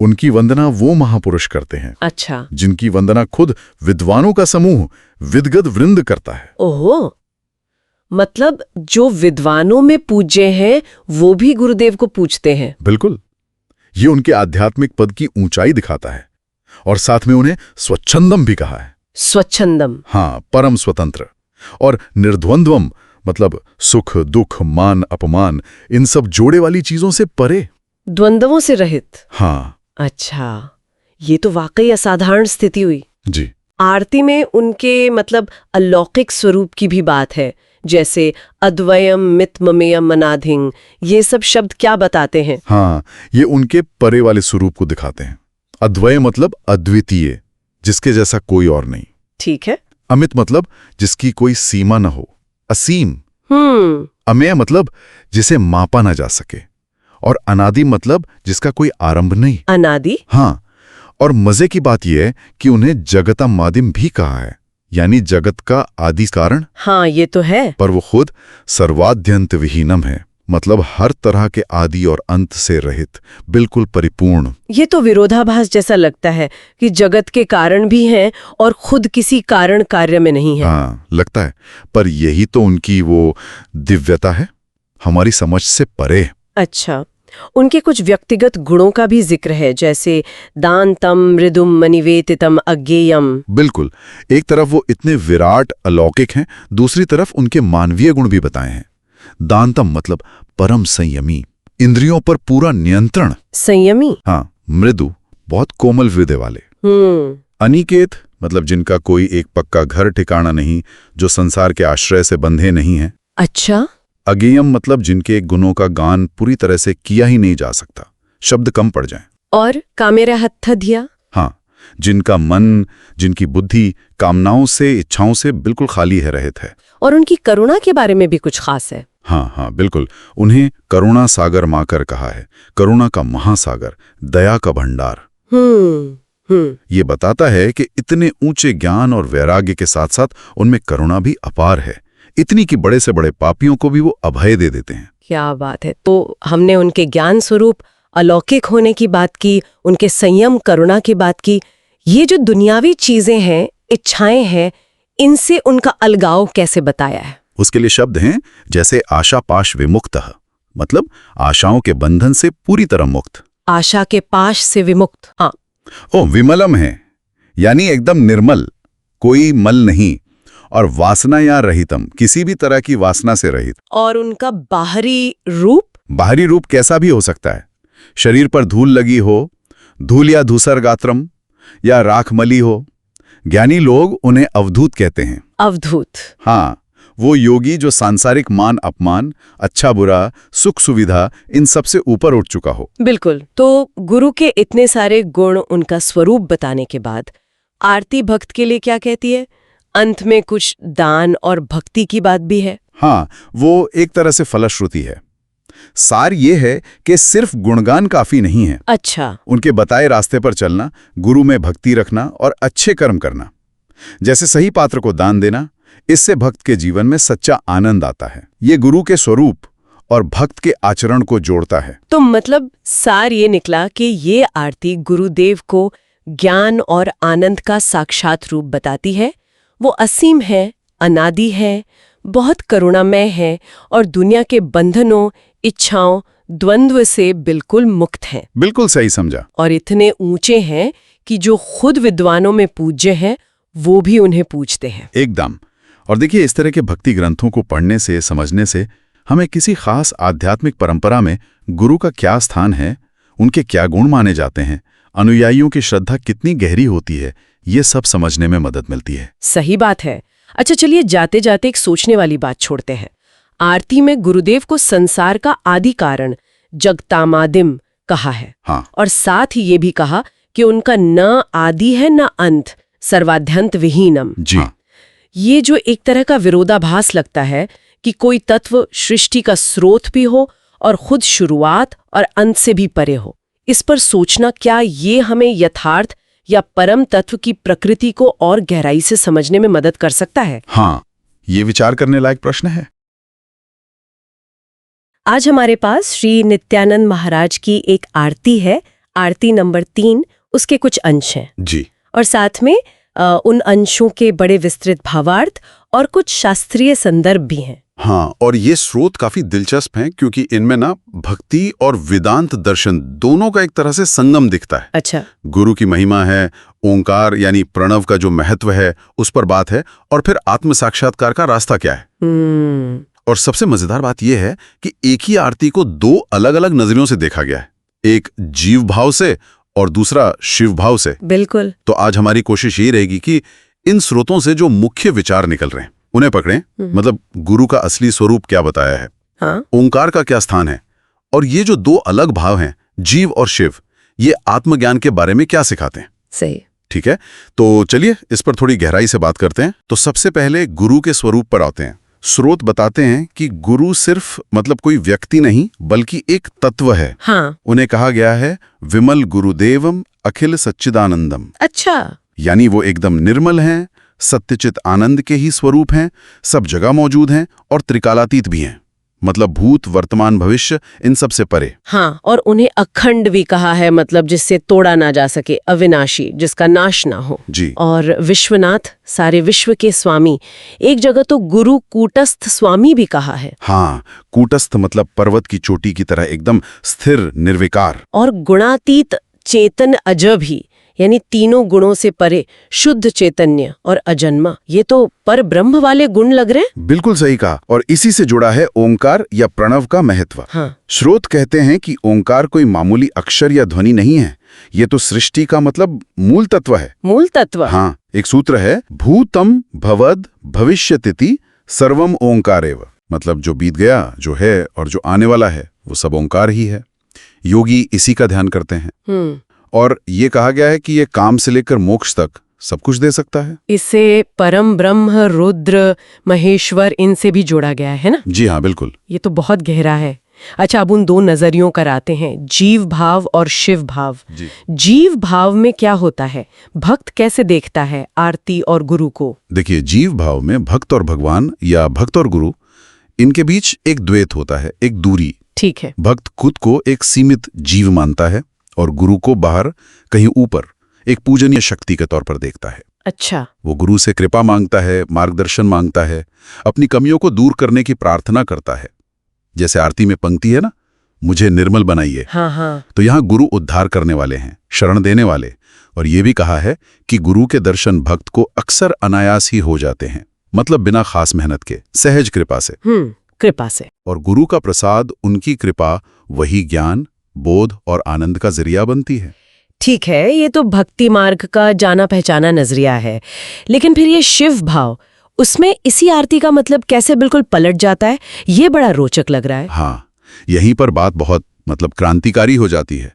उनकी वंदना वो महापुरुष करते हैं। अच्छा, जिनकी वंदना खुद विद्वानों का समूह विद्गद वृंद करता है। ओहो, मतलब जो विद्वानों में पूज्य हैं वो भी गुरुदेव को पूजते हैं। बिल्कुल, ये उनके आध्यात्मिक पद की ऊंचाई दिखाता है। और साथ में उन्हें स्वच्छंदम भी कहा है। स्वच्छंदम, हाँ, परम स्वतंत्र। और निर्द्वंद्वम मतलब सुख दुख मान अपमान इन सब जोड़े वाली चीजों से परे, द्वंद्वों से रहित। हाँ। अच्छा, ये तो वाकई असाधारण स्थिति हुई। जी, आरती में उनके मतलब अलौकिक स्वरूप की भी बात है, जैसे अद्वयम मितममेयम अनाधिंग। ये सब शब्द क्या बताते हैं? हाँ, ये उनके परे वाले स्वरूप को दिखाते हैं। अद्वय मतलब अद्वितीय, जिसके जैसा कोई और नहीं। ठीक है। अमित मतलब जिसकी कोई सीमा न हो, असीम। अमेय मतलब जिसे मापा न जा सके। और अनादि मतलब जिसका कोई आरंभ नहीं। अनादि? हाँ, और मजे की बात यह है कि उन्हें जगतमादिम भी कहा है, यानी जगत का आदि कारण। हाँ, ये तो है। पर वो खुद सर्वाद्यंत विहीनम है, मतलब हर तरह के आदि और अंत से रहित, बिल्कुल परिपूर्ण। ये तो विरोधाभास जैसा लगता है कि जगत के कारण भी हैं और खुद किसी कारण कार्य में नहीं है। हाँ, लगता है, पर यही तो उनकी वो दिव्यता है, हमारी समझ से परे। अच्छा, उनके कुछ व्यक्तिगत गुणों का भी जिक्र है, जैसे दानतम मृदुम मनिवेतितम अज्ञेयम। बिल्कुल, एक तरफ वो इतने विराट अलौकिक हैं, दूसरी तरफ उनके मानवीय गुण भी बताए हैं। दानतम मतलब परम संयमी, इंद्रियों पर पूरा नियंत्रण। संयमी? हाँ। मृदु, बहुत कोमल हृदय वाले। अनिकेत मतलब जिनका कोई एक पक्का घर ठिकाना नहीं, जो संसार के आश्रय से बंधे नहीं हैं। अच्छा। अज्ञेयम मतलब जिनके गुणों का गान पूरी तरह से किया ही नहीं जा सकता, शब्द कम पड़ जाएं। और कामेरा हत्थ दिया? हाँ, जिनका मन, जिनकी बुद्धि कामनाओं से, इच्छाओं से बिल्कुल खाली है, रहित है। और उनकी करुणा के बारे में भी कुछ खास है। हाँ हाँ, बिल्कुल, उन्हें करुणा सागर माकर कहा है, करुणा का महासागर, दया का भंडार। ये बताता है कि इतने ऊंचे ज्ञान और वैराग्य के साथ साथ उनमें करुणा भी अपार है, इतनी कि बड़े से बड़े पापियों को भी वो अभय दे देते हैं। क्या बात है। तो हमने उनके ज्ञान स्वरूप, अलौकिक होने की बात की, उनके संयम, करुणा की बात की। ये जो दुनियावी चीजें हैं, इच्छाएं हैं, इनसे उनका अलगाव कैसे बताया है? उसके लिए शब्द हैं जैसे आशा पाश विमुक्तः, मतलब आशाओं के बंधन से पूरी तरह मुक्त। आशा के पाश से विमुक्त। हाँ। ओ, विमलम है, यानी एकदम निर्मल, कोई मल नहीं। और वासना या रहितम, किसी भी तरह की वासना से रहित। और उनका बाहरी रूप? बाहरी रूप कैसा भी हो सकता है। शरीर पर धूल लगी हो, धूल या धूसर गात्रम, या राख मली हो। ज्ञानी लोग उन्हें अवधूत कहते हैं। अवधूत? हाँ, वो योगी जो सांसारिक मान अपमान, अच्छा बुरा, सुख सुविधा, इन सब से ऊपर उठ चुका हो। बिल्कुल। तो गुरु के इतने सारे गुण, उनका स्वरूप बताने के बाद आरती भक्त के लिए क्या कहती है? अंत में कुछ दान और भक्ति की बात भी है। हाँ, वो एक तरह से फलश्रुति है। सार ये है कि सिर्फ गुणगान काफी नहीं है। अच्छा। उनके बताए रास्ते पर चलना, गुरु में भक्ति रखना और अच्छे कर्म करना, जैसे सही पात्र को दान देना, इससे भक्त के जीवन में सच्चा आनंद आता है। ये गुरु के स्वरूप और भक्त के आचरण को जोड़ता है। तो मतलब सार ये निकला कि ये आरती गुरुदेव को ज्ञान और आनंद का साक्षात रूप बताती है। वो असीम है, अनादि है, बहुत करुणामय है और दुनिया के बंधनों, इच्छाओं, द्वंद्व से बिल्कुल मुक्त हैं। बिल्कुल सही समझा। और इतने ऊंचे हैं कि जो खुद विद्वानों में पूज्य हैं, वो भी उन्हें पूजते हैं। एकदम। और देखिए, इस तरह के भक्ति ग्रंथों को पढ़ने से, समझने से हमें किसी खास आध्यात्मिक परंपरा में गुरु का क्या स्थान है, उनके क्या गुण माने जाते हैं, अनुयायियों की श्रद्धा कितनी गहरी होती है, ये सब समझने में मदद मिलती है। सही बात है। अच्छा, चलिए जाते जाते एक सोचने वाली बात छोड़ते हैं। आरती में गुरुदेव को संसार का आदि कारण जगतामादिम कहा है। हाँ। और साथ ही ये भी कहा कि उनका न आदि है न अंत, सर्वाध्यंत विहीनम। जी। हाँ। ये जो एक तरह का विरोधाभास लगता है कि कोई तत्व सृष्टि का स्रोत भी हो और खुद शुरुआत और अंत से भी परे हो, इस पर सोचना क्या ये हमें यथार्थ या परम तत्व की प्रकृति को और गहराई से समझने में मदद कर सकता है? हाँ, ये विचार करने लायक प्रश्न है। आज हमारे पास श्री नित्यानंद महाराज की एक आरती है, आरती नंबर 3, उसके कुछ अंश हैं जी। और साथ में उन अंशों के बड़े विस्तृत भावार्थ और कुछ शास्त्रीय संदर्भ भी हैं। हाँ, और ये स्रोत काफी दिलचस्प हैं क्योंकि इनमें ना भक्ति और वेदांत दर्शन दोनों का एक तरह से संगम दिखता है। अच्छा। गुरु की महिमा है, ओंकार यानी प्रणव का जो महत्व है उस पर बात है, और फिर आत्म साक्षात्कार का रास्ता क्या है। और सबसे मजेदार बात यह है कि एक ही आरती को 2 अलग-अलग नजरियों से देखा गया है, एक जीव भाव से और दूसरा शिव भाव से। बिल्कुल। तो आज हमारी कोशिश ये रहेगी कि इन स्रोतों से जो मुख्य विचार निकल रहे हैं उन्हें पकड़ें, मतलब गुरु का असली स्वरूप क्या बताया है, हाँ? ओंकार का क्या स्थान है, और ये जो 2 अलग भाव हैं जीव और शिव, ये आत्मज्ञान के बारे में क्या सिखाते हैं। सही। ठीक है, तो चलिए इस पर थोड़ी गहराई से बात करते हैं। तो सबसे पहले गुरु के स्वरूप पर आते हैं। स्रोत बताते हैं कि गुरु सिर्फ मतलब कोई व्यक्ति नहीं बल्कि एक तत्व है। हाँ। उन्हें कहा गया है विमल गुरुदेवम अखिल सच्चिदानंदम। अच्छा। यानी वो एकदम निर्मल हैं, सत्यचित आनंद के ही स्वरूप हैं, सब जगह मौजूद हैं और त्रिकालातीत भी हैं, मतलब भूत वर्तमान भविष्य इन सब से परे। हाँ, और उन्हें अखंड भी कहा है, मतलब जिससे तोड़ा ना जा सके, अविनाशी, जिसका नाश ना हो। जी। और विश्वनाथ, सारे विश्व के स्वामी। एक जगह तो गुरु कूटस्थ स्वामी भी कहा है। हाँ, कूटस्थ मतलब पर्वत की चोटी की तरह एकदम स्थिर निर्विकार। और गुणातीत चेतन अजब ही, यानी तीनों गुणों से परे, शुद्ध चैतन्य और अजन्मा। ये तो पर ब्रह्म वाले गुण लग रहे हैं। बिल्कुल सही कहा। और इसी से जुड़ा है ओंकार या प्रणव का महत्व। हाँ। स्रोत कहते हैं कि ओंकार कोई मामूली अक्षर या ध्वनि नहीं है, ये तो सृष्टि का मतलब मूल तत्व है। मूल तत्व। हाँ, एक सूत्र है भूतम भवद भविष्यतिति सर्वम ओंकारेव, मतलब जो बीत गया, जो है और जो आने वाला है वो सब ओंकार ही है। योगी इसी का ध्यान करते हैं। और ये कहा गया है कि ये काम से लेकर मोक्ष तक सब कुछ दे सकता है। इससे परम ब्रह्म, रुद्र, महेश्वर, इनसे भी जोड़ा गया है ना। जी हाँ, बिल्कुल। ये तो बहुत गहरा है। अच्छा, अब उन 2 नजरियों पर आते हैं, जीव भाव और शिव भाव। जीव भाव में क्या होता है, भक्त कैसे देखता है आरती और गुरु को? देखिए, जीव भाव में भक्त और भगवान या भक्त और गुरु, इनके बीच एक द्वैत होता है, एक दूरी। ठीक है। भक्त खुद को एक सीमित जीव मानता है और गुरु को बाहर, कहीं ऊपर, एक पूजनीय शक्ति के तौर पर देखता है। अच्छा। वो गुरु से कृपा मांगता है, मार्गदर्शन मांगता है, अपनी कमियों को दूर करने की प्रार्थना करता है। जैसे आरती में पंक्ति है ना, मुझे निर्मल बनाइए। हाँ हाँ। तो यहाँ गुरु उद्धार करने वाले हैं, शरण देने वाले। और ये भी कहा है कि गुरु के दर्शन भक्त को अक्सर अनायास ही हो जाते हैं, मतलब बिना खास मेहनत के, सहज कृपा से। कृपा से। और गुरु का प्रसाद, उनकी कृपा, वही ज्ञान, बोध और आनंद का जरिया बनती है। ठीक है, ये तो भक्ति मार्ग का जाना पहचाना नजरिया है। लेकिन फिर ये शिव भाव, उसमें इसी आरती का मतलब कैसे बिल्कुल पलट जाता है, ये बड़ा रोचक लग रहा है। हाँ, यहीं पर बात बहुत मतलब क्रांतिकारी हो जाती है।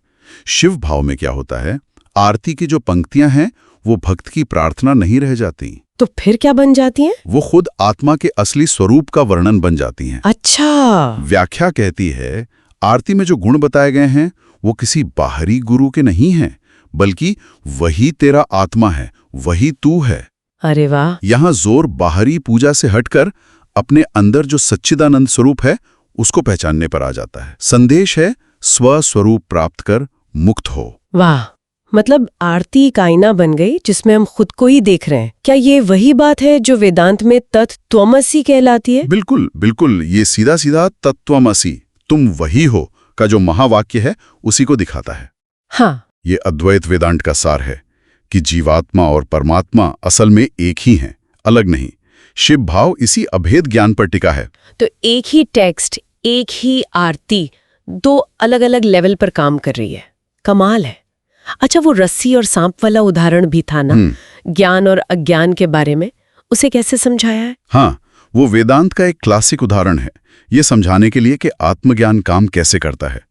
शिव भाव में क्या होता है, आरती की जो पंक्तियां हैं वो भक्त की प्रार्थना नहीं रह जाती। तो फिर क्या बन जाती हैं? वो खुद आत्मा के असली स्वरूप का वर्णन बन जाती हैं। अच्छा। व्याख्या कहती है आरती में जो गुण बताए गए हैं वो किसी बाहरी गुरु के नहीं हैं, बल्कि वही तेरा आत्मा है, वही तू है। अरे वाह। यहाँ जोर बाहरी पूजा से हटकर अपने अंदर जो सच्चिदानंद स्वरूप है उसको पहचानने पर आ जाता है। संदेश है स्वस्वरूप प्राप्त कर मुक्त हो। वाह, मतलब आरती एक आईना बन गई जिसमें हम खुद को ही देख रहे हैं। क्या ये वही बात है जो वेदांत में तत्त्वमसि कहलाती है? बिल्कुल बिल्कुल, ये सीधा सीधा तत्त्वमसि, तुम वही हो का जो महावाक्य है उसी को दिखाता है। हाँ, ये अद्वैत वेदांत का सार है कि जीवात्मा और परमात्मा असल में एक ही हैं, अलग नहीं। शिव भाव इसी अभेद ज्ञान पर टिका है। तो एक ही टेक्स्ट, एक ही आरती, 2 अलग अलग लेवल पर काम कर रही है। कमाल है। अच्छा, वो रस्सी और सांप वाला उदाहरण भी था ना, ज्ञान और अज्ञान के बारे में, उसे कैसे समझाया है? हाँ, वो वेदांत का एक क्लासिक उदाहरण है, ये समझाने के लिए कि आत्मज्ञान काम कैसे करता है।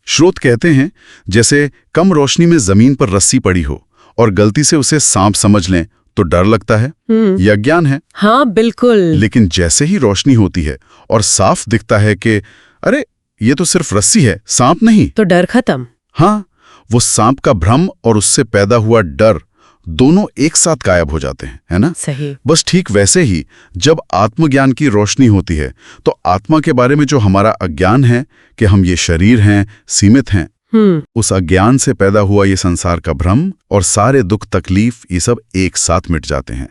श्रोत कहते हैं जैसे कम रोशनी में जमीन पर रस्सी पड़ी हो और गलती से उसे सांप समझ लें तो डर लगता है, यह अज्ञान है। हाँ बिल्कुल। लेकिन जैसे ही रोशनी होती है और साफ दिखता है कि अरे ये तो सिर्फ रस्सी है, सांप नहीं, तो डर खत्म। हाँ, वो सांप का भ्रम और उससे पैदा हुआ डर दोनों एक साथ गायब हो जाते हैं, है ना? सही। बस ठीक वैसे ही जब आत्मज्ञान की रोशनी होती है तो आत्मा के बारे में जो हमारा अज्ञान है कि हम ये शरीर हैं, सीमित हैं, उस अज्ञान से पैदा हुआ ये संसार का भ्रम और सारे दुख तकलीफ ये सब एक साथ मिट जाते हैं।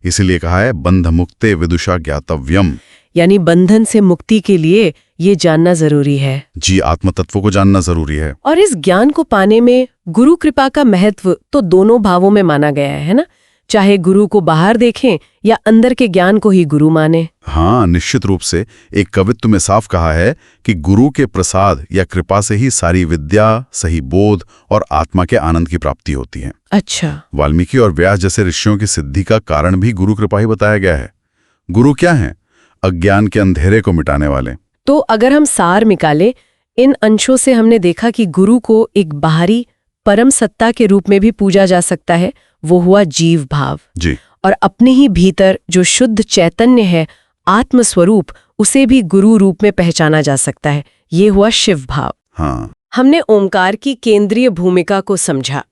इसीलिए कहा है बंध मुक्ते विदुषा ज्ञातव्यम, यानी बंधन से मुक्ति के लिए ये जानना जरूरी है। जी, आत्म तत्व को जानना जरूरी है। और इस ज्ञान को पाने में गुरु कृपा का महत्व तो दोनों भावों में माना गया है ना? चाहे गुरु को बाहर देखें या अंदर के ज्ञान को ही गुरु माने। हाँ, निश्चित रूप से। एक कवित्व में साफ कहा है कि गुरु के प्रसाद या कृपा से ही सारी विद्या, सही बोध और आत्मा के आनंद की प्राप्ति होती है। अच्छा। वाल्मीकि और व्यास जैसे ऋषियों की सिद्धि का कारण भी गुरु कृपा ही बताया गया है। गुरु क्या है? अज्ञान के अंधेरे को मिटाने वाले। तो अगर हम सार निकाले, इन अंशों से हमने देखा कि गुरु को एक बाहरी परम सत्ता के रूप में भी पूजा जा सकता है, वो हुआ जीव भाव। जी। और अपने ही भीतर जो शुद्ध चैतन्य है, आत्म स्वरूप, उसे भी गुरु रूप में पहचाना जा सकता है, ये हुआ शिव भाव। हाँ। हमने ओमकार की केंद्रीय भूमिका को समझा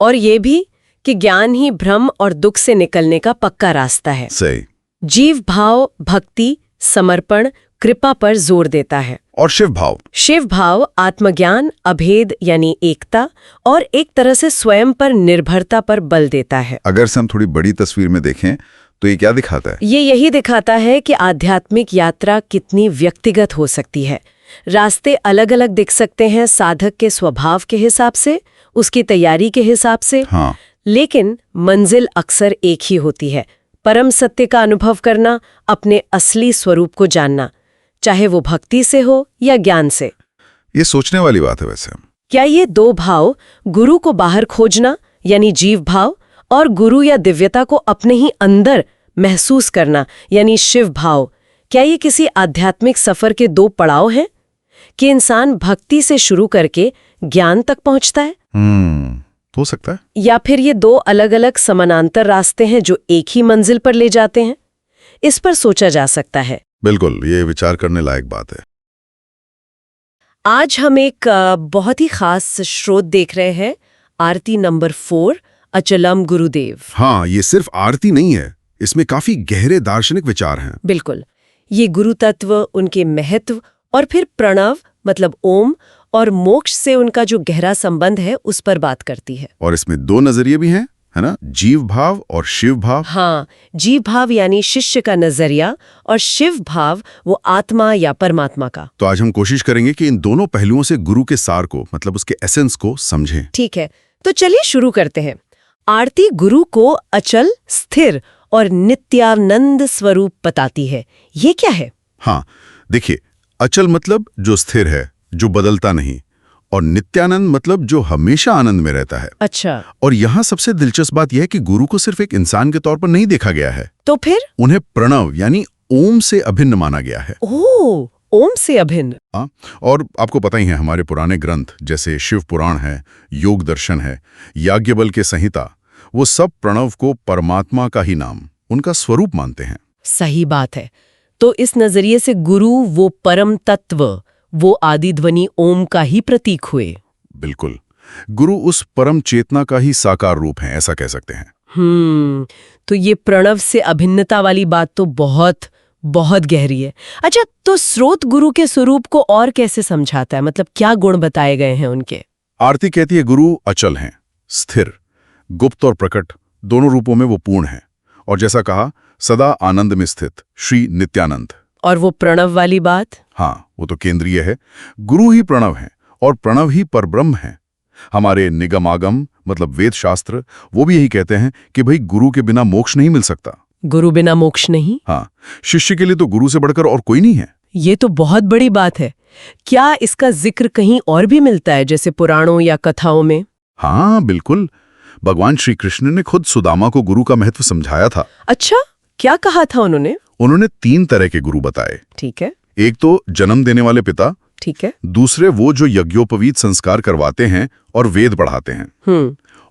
और ये भी कि ज्ञान ही भ्रम और दुख से निकलने का पक्का रास्ता है। सही। जीव भाव भक्ति, समर्पण, कृपा पर जोर देता है। और शिव भाव आत्मज्ञान, अभेद यानी एकता और एक तरह से स्वयं पर निर्भरता पर बल देता है। अगर से हम थोड़ी बड़ी तस्वीर में देखें तो ये क्या दिखाता है? ये यही दिखाता है कि आध्यात्मिक यात्रा कितनी व्यक्तिगत हो सकती है। रास्ते अलग अलग दिख सकते हैं साधक के स्वभाव के हिसाब से, उसकी तैयारी के हिसाब से। हाँ। लेकिन मंजिल अक्सर एक ही होती है, परम सत्य का अनुभव करना, अपने असली स्वरूप को जानना, चाहे वो भक्ति से हो या ज्ञान से। ये सोचने वाली बात है वैसे। क्या ये दो भाव, गुरु को बाहर खोजना यानी जीव भाव और गुरु या दिव्यता को अपने ही अंदर महसूस करना यानी शिव भाव, क्या ये किसी आध्यात्मिक सफर के दो पड़ाव हैं कि इंसान भक्ति से शुरू करके ज्ञान तक पहुंचता है? हो सकता है। या फिर ये दो अलग अलग समानांतर रास्ते हैं जो एक ही मंजिल पर ले जाते हैं? इस पर सोचा जा सकता है। बिल्कुल, ये विचार करने लायक बात है। आज हम एक बहुत ही खास स्रोत देख रहे हैं, आरती नंबर 4, अचलम गुरुदेव। हाँ, ये सिर्फ आरती नहीं है, इसमें काफी गहरे दार्शनिक विचार हैं। बिल्कुल, ये गुरु तत्व, उनके महत्व और फिर प्रणव मतलब ओम और मोक्ष से उनका जो गहरा संबंध है उस पर बात करती है। और इसमें दो नजरिए भी हैं, है ना? जीव भाव और शिव भाव। हाँ, जीव भाव यानी शिष्य का नजरिया और शिव भाव वो आत्मा या परमात्मा का। तो आज हम कोशिश करेंगे कि इन दोनों पहलुओं से गुरु के सार को, मतलब उसके एसेंस को समझें। ठीक है, तो चलिए शुरू करते हैं। आरती गुरु को अचल, स्थिर और नित्यानंद स्वरूप बताती है। ये क्या है? हाँ, देखिए, अचल मतलब जो स्थिर है, जो बदलता नहीं, और नित्यानंद मतलब जो हमेशा आनंद में रहता है। अच्छा। और यहाँ सबसे दिलचस्प बात यह है कि गुरु को सिर्फ एक इंसान के तौर पर नहीं देखा गया है। तो फिर उन्हें प्रणव यानी ओम से अभिन्न माना गया है। ओह, ओम से अभिन्न। हाँ, और आपको पता ही है, हमारे पुराने ग्रंथ जैसे शिव पुराण है, योग दर्शन है, याज्ञवल्क्य के संहिता, वो सब प्रणव को परमात्मा का ही नाम, उनका स्वरूप मानते हैं। सही बात है। तो इस नजरिए से गुरु वो परम तत्व, वो आदि ध्वनि ओम का ही प्रतीक हुए। बिल्कुल, गुरु उस परम चेतना का ही साकार रूप है, ऐसा कह सकते हैं। तो ये प्रणव से अभिन्नता वाली बात तो बहुत बहुत गहरी है। अच्छा, तो स्रोत गुरु के स्वरूप को और कैसे समझाता है? मतलब क्या गुण बताए गए हैं उनके? आरती कहती है गुरु अचल हैं, स्थिर, गुप्त और प्रकट दोनों रूपों में वो पूर्ण है, और जैसा कहा सदा आनंद में स्थित श्री नित्यानंद। और वो प्रणव वाली बात? हाँ, वो तो केंद्रीय है। गुरु ही प्रणव है और प्रणव ही परब्रह्म है। हमारे निगम आगम मतलब वेद शास्त्र वो भी यही कहते हैं कि भाई गुरु के बिना मोक्ष नहीं मिल सकता। गुरु बिना मोक्ष नहीं? हाँ, शिष्य के लिए तो गुरु से बढ़कर और कोई नहीं है। ये तो बहुत बड़ी बात है। क्या इसका जिक्र कहीं और भी मिलता है, जैसे पुराणों या कथाओं में? हाँ बिल्कुल, भगवान श्री कृष्ण ने खुद सुदामा को गुरु का महत्व समझाया था। अच्छा, क्या कहा था उन्होंने? उन्होंने 3 तरह के गुरु बताए। ठीक है। एक तो जन्म देने वाले पिता, ठीक है। दूसरे वो जो यज्ञोपवीत संस्कार करवाते हैं और वेद पढ़ाते हैं,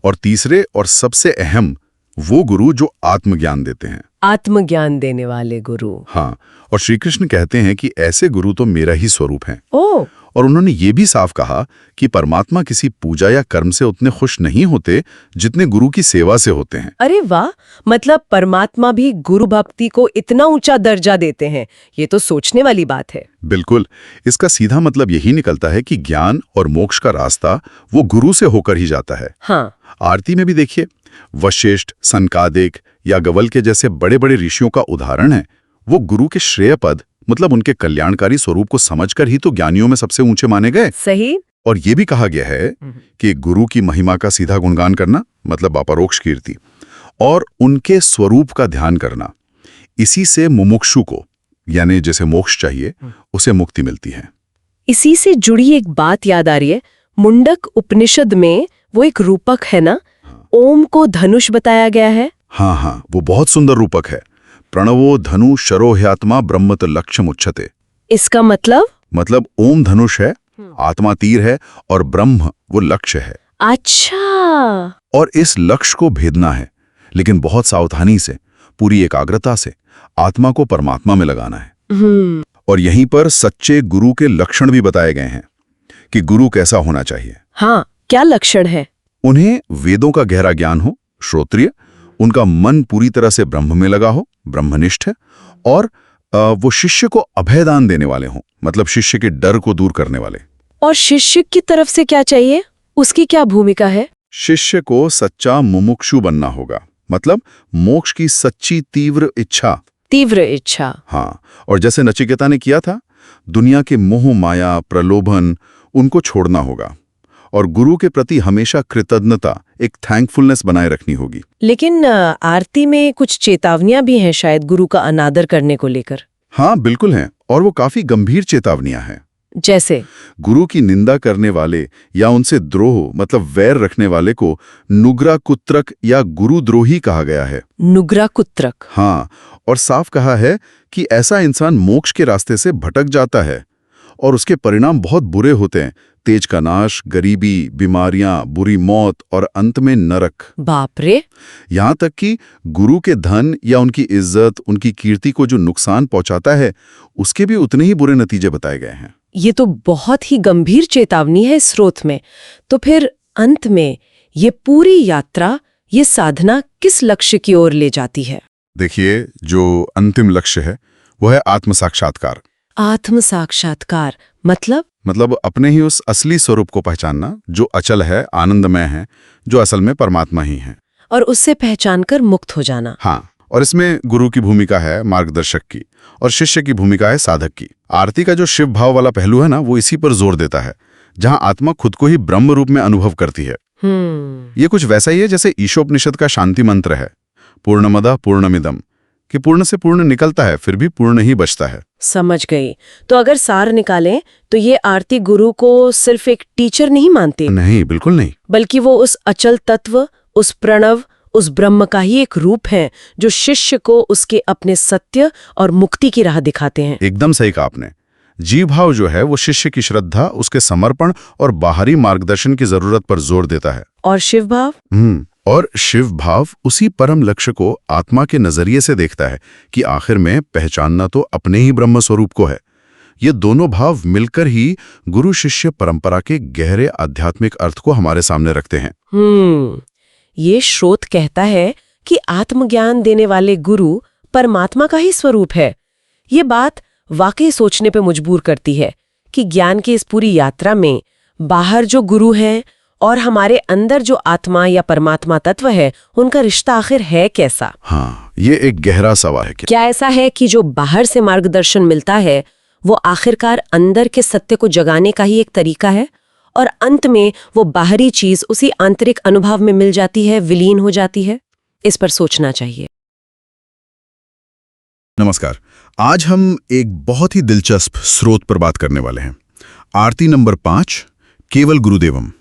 और तीसरे और सबसे अहम वो गुरु जो आत्मज्ञान देते हैं। आत्मज्ञान देने वाले गुरु। हाँ, और श्री कृष्ण कहते हैं कि ऐसे गुरु तो मेरा ही स्वरूप हैं। ओह। और उन्होंने ये भी साफ कहा कि परमात्मा किसी पूजा या कर्म से उतने खुश नहीं होते जितने गुरु की सेवा से होते हैं। अरे वाह, मतलब परमात्मा भी गुरु भक्ति को इतना ऊंचा दर्जा देते हैं। ये तो सोचने वाली बात है। बिल्कुल, इसका सीधा मतलब यही निकलता है कि ज्ञान और मोक्ष का रास्ता वो गुरु से होकर ही जाता है। हाँ। आरती में भी देखिए, वशिष्ठ, सनकादिक या गवल के जैसे बड़े बड़े ऋषियों का उदाहरण है। वो गुरु के श्रेय पद, मतलब उनके कल्याणकारी स्वरूप को समझकर ही तो ज्ञानियों में सबसे ऊंचे माने गए। सही। और ये भी कहा गया है कि गुरु की महिमा का सीधा गुणगान करना, मतलब अपरोक्ष कीर्ति, और उनके स्वरूप का ध्यान करना, इसी से मुमुक्षु को, यानी जैसे मोक्ष चाहिए, उसे मुक्ति मिलती है। इसी से जुड़ी एक बात याद आ रही है। मुंडक उपनिषद में वो एक रूपक है ना, ओम को धनुष बताया गया है। हाँ, वो बहुत सुंदर रूपक है। प्रणवो धनु शरोह्यात्मा ब्रह्मत लक्ष्यम उच्चते। इसका मतलब ओम धनुष है, आत्मा तीर है, और ब्रह्म वो लक्ष्य है। अच्छा। और इस लक्ष्य को भेदना है, लेकिन बहुत सावधानी से, पूरी एकाग्रता से आत्मा को परमात्मा में लगाना है। और यहीं पर सच्चे गुरु के लक्षण भी बताए गए हैं कि गुरु कैसा होना चाहिए। हाँ, क्या लक्षण है? उन्हें वेदों का गहरा ज्ञान हो, श्रोत्रिय, उनका मन पूरी तरह से ब्रह्म में लगा हो, ब्रह्मनिष्ठ है, और वो शिष्य को अभयदान देने वाले हों, मतलब शिष्य के डर को दूर करने वाले। और शिष्य की तरफ से क्या चाहिए? उसकी क्या भूमिका है? शिष्य को सच्चा मुमुक्षु बनना होगा, मतलब मोक्ष की सच्ची तीव्र इच्छा। हाँ, और जैसे नचिकेता ने किया था, दुनिया के मोह माया प्रलोभन उनको छोड़ना होगा, और गुरु के प्रति हमेशा कृतज्ञता, एक थैंकफुलनेस बनाए रखनी होगी। लेकिन आरती में कुछ चेतावनियां भी हैं शायद गुरु का अनादर करने को लेकर। हाँ, बिल्कुल हैं, और वो काफी गंभीर चेतावनियां हैं। जैसे गुरु की निंदा करने वाले या उनसे द्रोह, मतलब वैर रखने वाले को नुग्रा कुत्रक या गुरुद्रोही कहा गया है। नुग्रा कुत्रक। हाँ, और साफ कहा है कि ऐसा इंसान मोक्ष के रास्ते से भटक जाता है, और उसके परिणाम बहुत बुरे होते हैं। तेज का नाश, गरीबी, बीमारियां, बुरी मौत, और अंत में नरक। बाप रे। यहाँ तक कि गुरु के धन या उनकी इज्जत, उनकी कीर्ति को जो नुकसान पहुंचाता है, उसके भी उतने ही बुरे नतीजे बताए गए हैं। ये तो बहुत ही गंभीर चेतावनी है इस स्रोत में। तो फिर अंत में ये पूरी यात्रा, ये साधना किस लक्ष्य की ओर ले जाती है? देखिए, जो अंतिम लक्ष्य है वो है आत्म साक्षात्कार। आत्म साक्षात्कार मतलब अपने ही उस असली स्वरूप को पहचानना, जो अचल है, आनंदमय है, जो असल में परमात्मा ही है, और उससे पहचानकर मुक्त हो जाना। हाँ, और इसमें गुरु की भूमिका है मार्गदर्शक की, और शिष्य की भूमिका है साधक की। आरती का जो शिव भाव वाला पहलू है ना, वो इसी पर जोर देता है, जहां आत्मा खुद को ही ब्रह्म रूप में अनुभव करती है। ये कुछ वैसा ही है जैसे ईशोपनिषद का शांति मंत्र है, पूर्णमदः पूर्णमिदम्, कि पूर्ण से पूर्ण निकलता है, फिर भी पूर्ण ही बचता है। समझ गई। तो अगर सार निकालें तो ये आरती गुरु को सिर्फ एक टीचर नहीं मानती। नहीं, बिल्कुल नहीं, बल्कि वो उस अचल तत्व, उस प्रणव, उस ब्रह्म का ही एक रूप है, जो शिष्य को उसके अपने सत्य और मुक्ति की राह दिखाते हैं। एकदम सही कहा आपने। जीव भाव जो है वो शिष्य की श्रद्धा, उसके समर्पण और बाहरी मार्गदर्शन की जरूरत पर जोर देता है। और शिव भाव? और शिव भाव उसी परम लक्ष्य को आत्मा के नजरिए से देखता है कि आखिर में पहचानना तो अपने ही ब्रह्म स्वरूप को है। ये दोनों भाव मिलकर ही गुरु शिष्य परंपरा के गहरे आध्यात्मिक अर्थ को हमारे सामने रखते हैं। ये स्रोत कहता है कि आत्मज्ञान देने वाले गुरु परमात्मा का ही स्वरूप है। ये बात वाकई सोचने पे मजबूर करती है कि ज्ञान की इस पूरी यात्रा में बाहर जो गुरु हैं और हमारे अंदर जो आत्मा या परमात्मा तत्व है, उनका रिश्ता आखिर है कैसा? हाँ, ये एक गहरा सवाल है। क्या ऐसा है कि जो बाहर से मार्गदर्शन मिलता है वो आखिरकार अंदर के सत्य को जगाने का ही एक तरीका है, और अंत में वो बाहरी चीज उसी आंतरिक अनुभव में मिल जाती है, विलीन हो जाती है? इस पर सोचना चाहिए। नमस्कार, आज हम एक बहुत ही दिलचस्प स्रोत पर बात करने वाले हैं। आरती नंबर 5, केवल गुरुदेवम।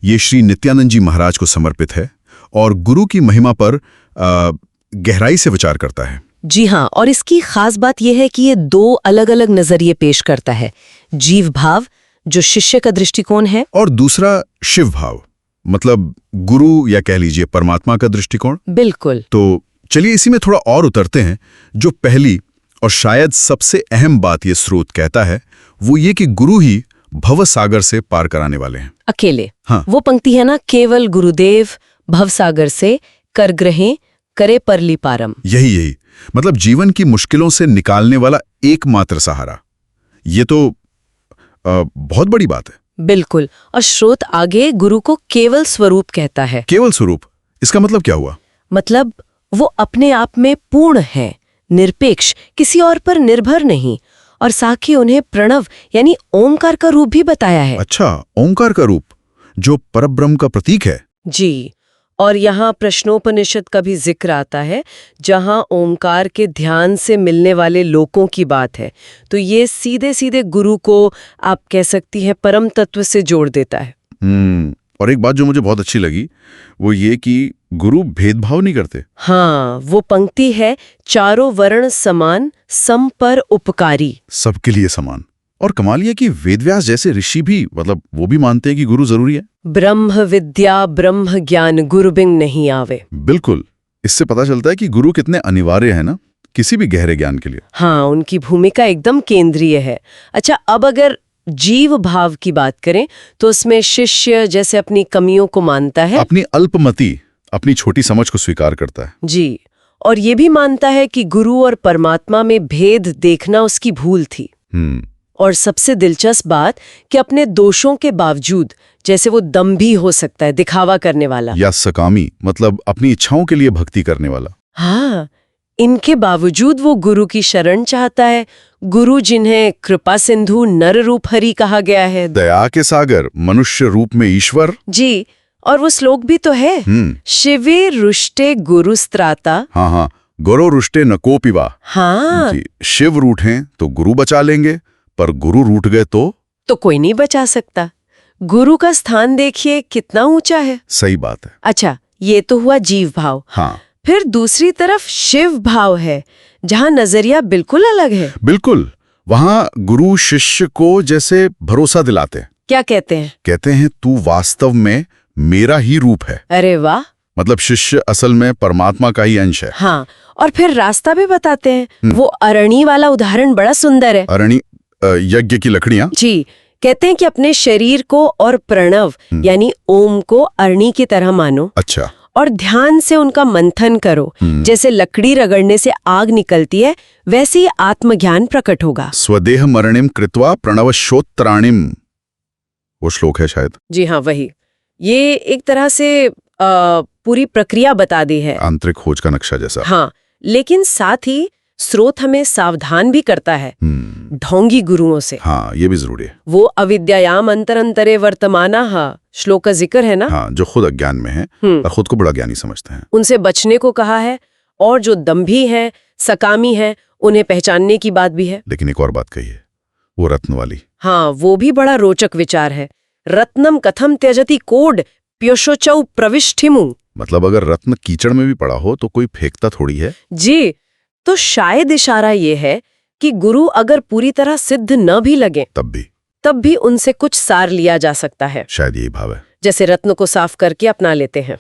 ये श्री नित्यानंद जी महाराज को समर्पित है और गुरु की महिमा पर गहराई से विचार करता है। जी हाँ, और इसकी खास बात यह है कि ये दो अलग अलग नजरिए पेश करता है। जीव भाव जो शिष्य का दृष्टिकोण है, और दूसरा शिव भाव, मतलब गुरु या कह लीजिए परमात्मा का दृष्टिकोण। बिल्कुल। तो चलिए इसी में थोड़ा और उतरते हैं। जो पहली और शायद सबसे अहम बात ये स्रोत कहता है वो ये कि गुरु ही भवसागर से पार कराने वाले हैं। अकेले। हाँ। वो पंक्ति है ना, केवल गुरुदेव भवसागर से कर ग्रहें करे परली पारम। यही मतलब जीवन की मुश्किलों से निकालने वाला एकमात्र सहारा। ये तो बहुत बड़ी बात है। बिल्कुल। और स्रोत आगे गुरु को केवल स्वरूप कहता है। केवल स्वरूप, इसका मतलब क्या हुआ? मतलब वो अपने आप में पूर्ण है, निरपेक्ष, किसी और पर निर्भर नहीं। और साथ ही उन्हें प्रणव यानी ओमकार का रूप भी बताया है। अच्छा, ओमकार का रूप जो परब्रह्म का प्रतीक है। जी। और यहाँ प्रश्नोपनिषद का भी जिक्र आता है, जहाँ ओमकार के ध्यान से मिलने वाले लोकों की बात है। तो ये सीधे सीधे गुरु को आप कह सकती हैं परम तत्व से जोड़ देता है। और एक बात जो मुझे बहुत अच्छी लगी वो ये कि गुरु भेदभाव नहीं करते। हाँ, वो पंक्ति है, चारों वर्ण समान, सम पर उपकारी। सबके लिए समान। और कमाल ये कि वेदव्यास जैसे ऋषि भी मतलब वो भी मानते हैं कि गुरु जरूरी है। ब्रह्म विद्या ब्रह्म ज्ञान गुरु बिन नहीं आवे। बिल्कुल। इससे पता चलता है कि गुरु कितने अनिवार्य है ना किसी भी गहरे ज्ञान के लिए। हाँ, उनकी भूमिका एकदम केंद्रीय है। अच्छा, अब अगर जीव भाव की बात करें तो उसमें शिष्य जैसे अपनी कमियों को मानता है, अपनी अल्पमति, अपनी छोटी समझ को स्वीकार करता है। जी। और ये भी मानता है कि गुरु और परमात्मा में भेद देखना उसकी भूल थी। और सबसे दिलचस्प बात कि अपने दोषों के बावजूद, जैसे वो दम्भी हो सकता है, दिखावा करने वाला, या सकामी मतलब अपनी इच्छाओं के लिए भक्ति करने वाला। हाँ, इनके बावजूद वो गुरु की शरण चाहता है। गुरु जिन्हें कृपा सिंधु नर रूप हरि कहा गया है, दया के सागर मनुष्य रूप में ईश्वर। जी। और वो श्लोक भी तो है, शिवे रुष्टे गुरु स्त्राता। हाँ, गुरु रुष्टे न कोपिवा। हाँ जी, शिव रूठें तो गुरु बचा लेंगे, पर गुरु रूठ गए तो कोई नहीं बचा सकता। गुरु का स्थान देखिए कितना ऊंचा है। सही बात है। अच्छा, ये तो हुआ जीव भाव। हाँ। फिर दूसरी तरफ शिव भाव है, जहाँ नजरिया बिल्कुल अलग है। बिल्कुल। वहां गुरु शिष्य को जैसे भरोसा दिलाते हैं। क्या कहते हैं? कहते हैं तू वास्तव में मेरा ही रूप है। अरे वाह। मतलब शिष्य असल में परमात्मा का ही अंश है। हाँ, और फिर रास्ता भी बताते हैं। वो अरणी वाला उदाहरण बड़ा सुंदर है। अरणी यज्ञ की लकड़ियां। जी। कहते हैं कि अपने शरीर को और प्रणव यानी ओम को अरणी की तरह मानो। अच्छा। और ध्यान से उनका मंथन करो। जैसे लकड़ी रगड़ने से आग निकलती है, वैसे ही आत्मज्ञान प्रकट होगा। स्वदेह मरणिम कृत्वा प्रणवशोत्तराणिम, वो श्लोक है शायद। जी हाँ, वही। ये एक तरह से पूरी प्रक्रिया बता दी है, आंतरिक खोज का नक्शा जैसा। हाँ, लेकिन साथ ही स्रोत हमें सावधान भी करता है ढोंगी गुरुओं से। हाँ, ये भी जरूरी है। वो अविद्यायाम अंतरंतरे वर्तमाना श्लोक का जिक्र है ना। हाँ, जो खुद अज्ञान में है और खुद को बड़ा ज्ञानी समझते हैं, उनसे बचने को कहा है। और जो दम्भी है, सकामी है, उन्हें पहचानने की बात भी है। लेकिन एक और बात कही है, वो रत्न वाली। हाँ, वो भी बड़ा रोचक विचार है। रत्नम कथम त्यजति कोड प्योशोचौ प्रविष्ठिमु। मतलब अगर रत्न कीचड़ में भी पड़ा हो तो कोई फेंकता थोड़ी है। जी। तो शायद इशारा ये है कि गुरु अगर पूरी तरह सिद्ध न भी लगे तब भी उनसे कुछ सार लिया जा सकता है। शायद यही भाव है। जैसे रत्न को साफ करके अपना लेते हैं।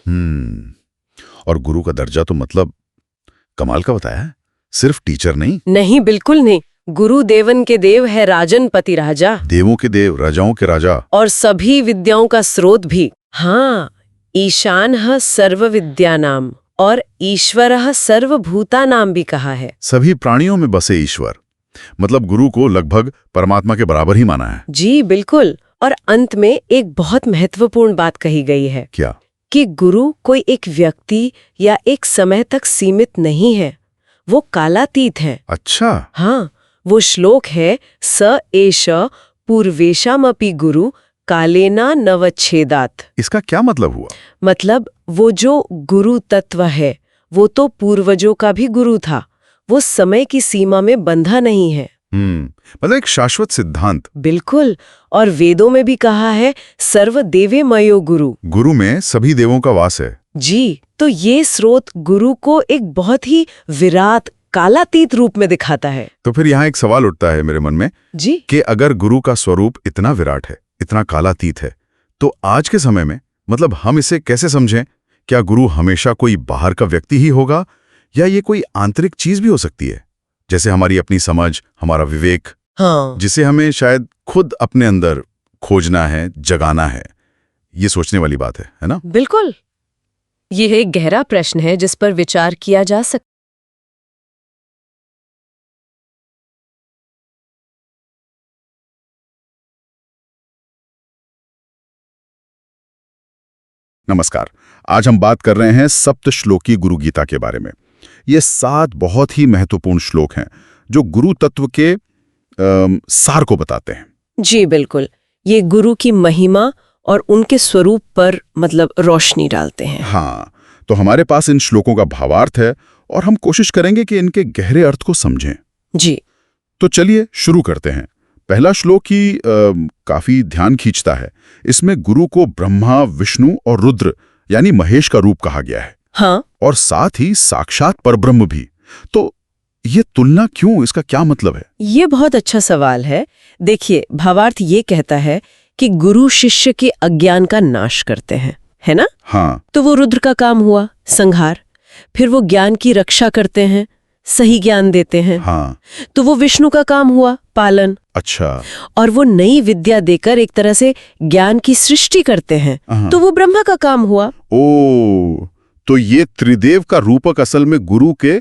और गुरु का दर्जा तो मतलब कमाल का बताया है, सिर्फ टीचर नहीं। नहीं, बिल्कुल नहीं। गुरु देवन के देव है, राजन पति राजा, देवों के देव, राजाओं के राजा, और सभी विद्याओं का स्रोत भी। हाँ, ईशानः सर्व विद्यानाम और ईश्वरः सर्वभूतानाम भी कहा है। सभी प्राणियों में बसे ईश्वर, मतलब गुरु को लगभग परमात्मा के बराबर ही माना है। जी बिल्कुल। और अंत में एक बहुत महत्वपूर्ण बात कही गई है। क्या? कि गुरु कोई एक व्यक्ति या एक समय तक सीमित नहीं है, वो कालातीत है। अच्छा। हाँ, वो श्लोक है, स एष पूर्वेशामपि गुरु कालेना नवच्छेदात। इसका क्या मतलब हुआ? मतलब वो जो गुरु तत्व है वो तो पूर्वजों का भी गुरु था, वो समय की सीमा में बंधा नहीं है। मतलब एक शाश्वत सिद्धांत। बिल्कुल। और वेदों में भी कहा है, सर्व देवे मयो गुरु। गुरु में सभी देवों का वास है। जी। तो ये स्रोत गुरु को एक बहुत ही विराट, कालातीत रूप में दिखाता है। तो फिर यहाँ एक सवाल उठता है मेरे मन में जी कि अगर गुरु का स्वरूप इतना विराट है, इतना कालातीत है, तो आज के समय में मतलब हम इसे कैसे समझें? क्या गुरु हमेशा कोई बाहर का व्यक्ति ही होगा या ये कोई आंतरिक चीज भी हो सकती है, जैसे हमारी अपनी समझ, हमारा विवेक, हाँ, जिसे हमें शायद खुद अपने अंदर खोजना है, जगाना है? ये सोचने वाली बात है ना? बिल्कुल। यह एक गहरा प्रश्न है जिस पर विचार किया जा सकता। नमस्कार। आज हम बात कर रहे हैं सप्त श्लोकी गुरु गीता के बारे में। ये 7 बहुत ही महत्वपूर्ण श्लोक हैं जो गुरु तत्व के सार को बताते हैं। जी बिल्कुल, ये गुरु की महिमा और उनके स्वरूप पर मतलब रोशनी डालते हैं। हाँ, तो हमारे पास इन श्लोकों का भावार्थ है और हम कोशिश करेंगे कि इनके गहरे अर्थ को समझें। जी तो चलिए शुरू करते हैं। पहला श्लोक ही काफी ध्यान खींचता है। इसमें गुरु को ब्रह्मा, विष्णु और रुद्र यानी महेश का रूप कहा गया है। हाँ, और साथ ही साक्षात परब्रह्म भी। तो ये तुलना क्यों? इसका क्या मतलब है? ये बहुत अच्छा सवाल है। देखिए, भावार्थ ये कहता है कि गुरु शिष्य के अज्ञान का नाश करते हैं, है ना? हाँ, तो वो रुद्र का काम हुआ संहार, फिर वो ज्ञान की रक्षा करते हैं, सही ज्ञान देते हैं। हाँ, तो वो विष्णु का काम हुआ पालन, अच्छा, और वो नई विद्या देकर एक तरह से ज्ञान की सृष्टि करते हैं। तो वो ब्रह्मा का काम हुआ। ओ, तो ये त्रिदेव का रूपक असल में गुरु के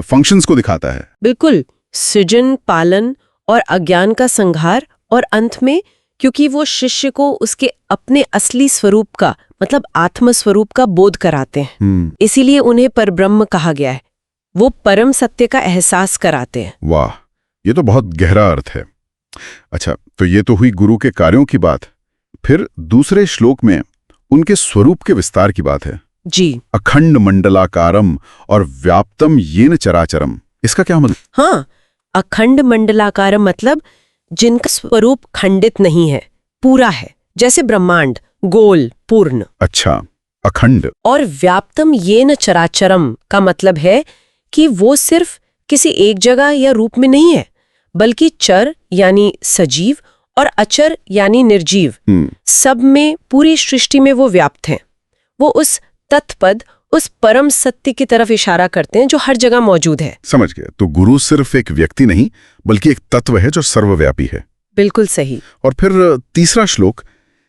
फंक्शंस को दिखाता है। बिल्कुल, सृजन, पालन और अज्ञान का संहार, और अंत में क्योंकि वो शिष्य को उसके अपने असली स्वरूप का मतलब आत्म स्वरूप का बोध कराते हैं, इसीलिए उन्हें परब्रह्म कहा गया है। वो परम सत्य का एहसास कराते हैं। वाह, ये तो बहुत गहरा अर्थ है। अच्छा, तो ये तो हुई गुरु के कार्यों की बात। फिर दूसरे श्लोक में उनके स्वरूप के विस्तार की बात है। जी, अखंड मंडलाकारम और व्याप्तम येन चराचरम। इसका क्या मतलब? हाँ, अखंड मंडलाकारम मतलब जिनका स्वरूप खंडित नहीं है, पूरा है, जैसे ब्रह्मांड, गोल, पूर्ण। अच्छा, अखंड। और व्याप्तम येन चराचरम का मतलब है कि वो सिर्फ किसी एक जगह या रूप में नहीं है, बल्कि चर यानी सजीव और अचर यानी निर्जीव, सब में, पूरी सृष्टि में वो व्याप्त हैं। वो उस तत्पद, उस परम सत्य की तरफ इशारा करते हैं जो हर जगह मौजूद है। समझ गए। तो गुरु सिर्फ एक व्यक्ति नहीं बल्कि एक तत्व है जो सर्वव्यापी है। बिल्कुल सही। और फिर तीसरा श्लोक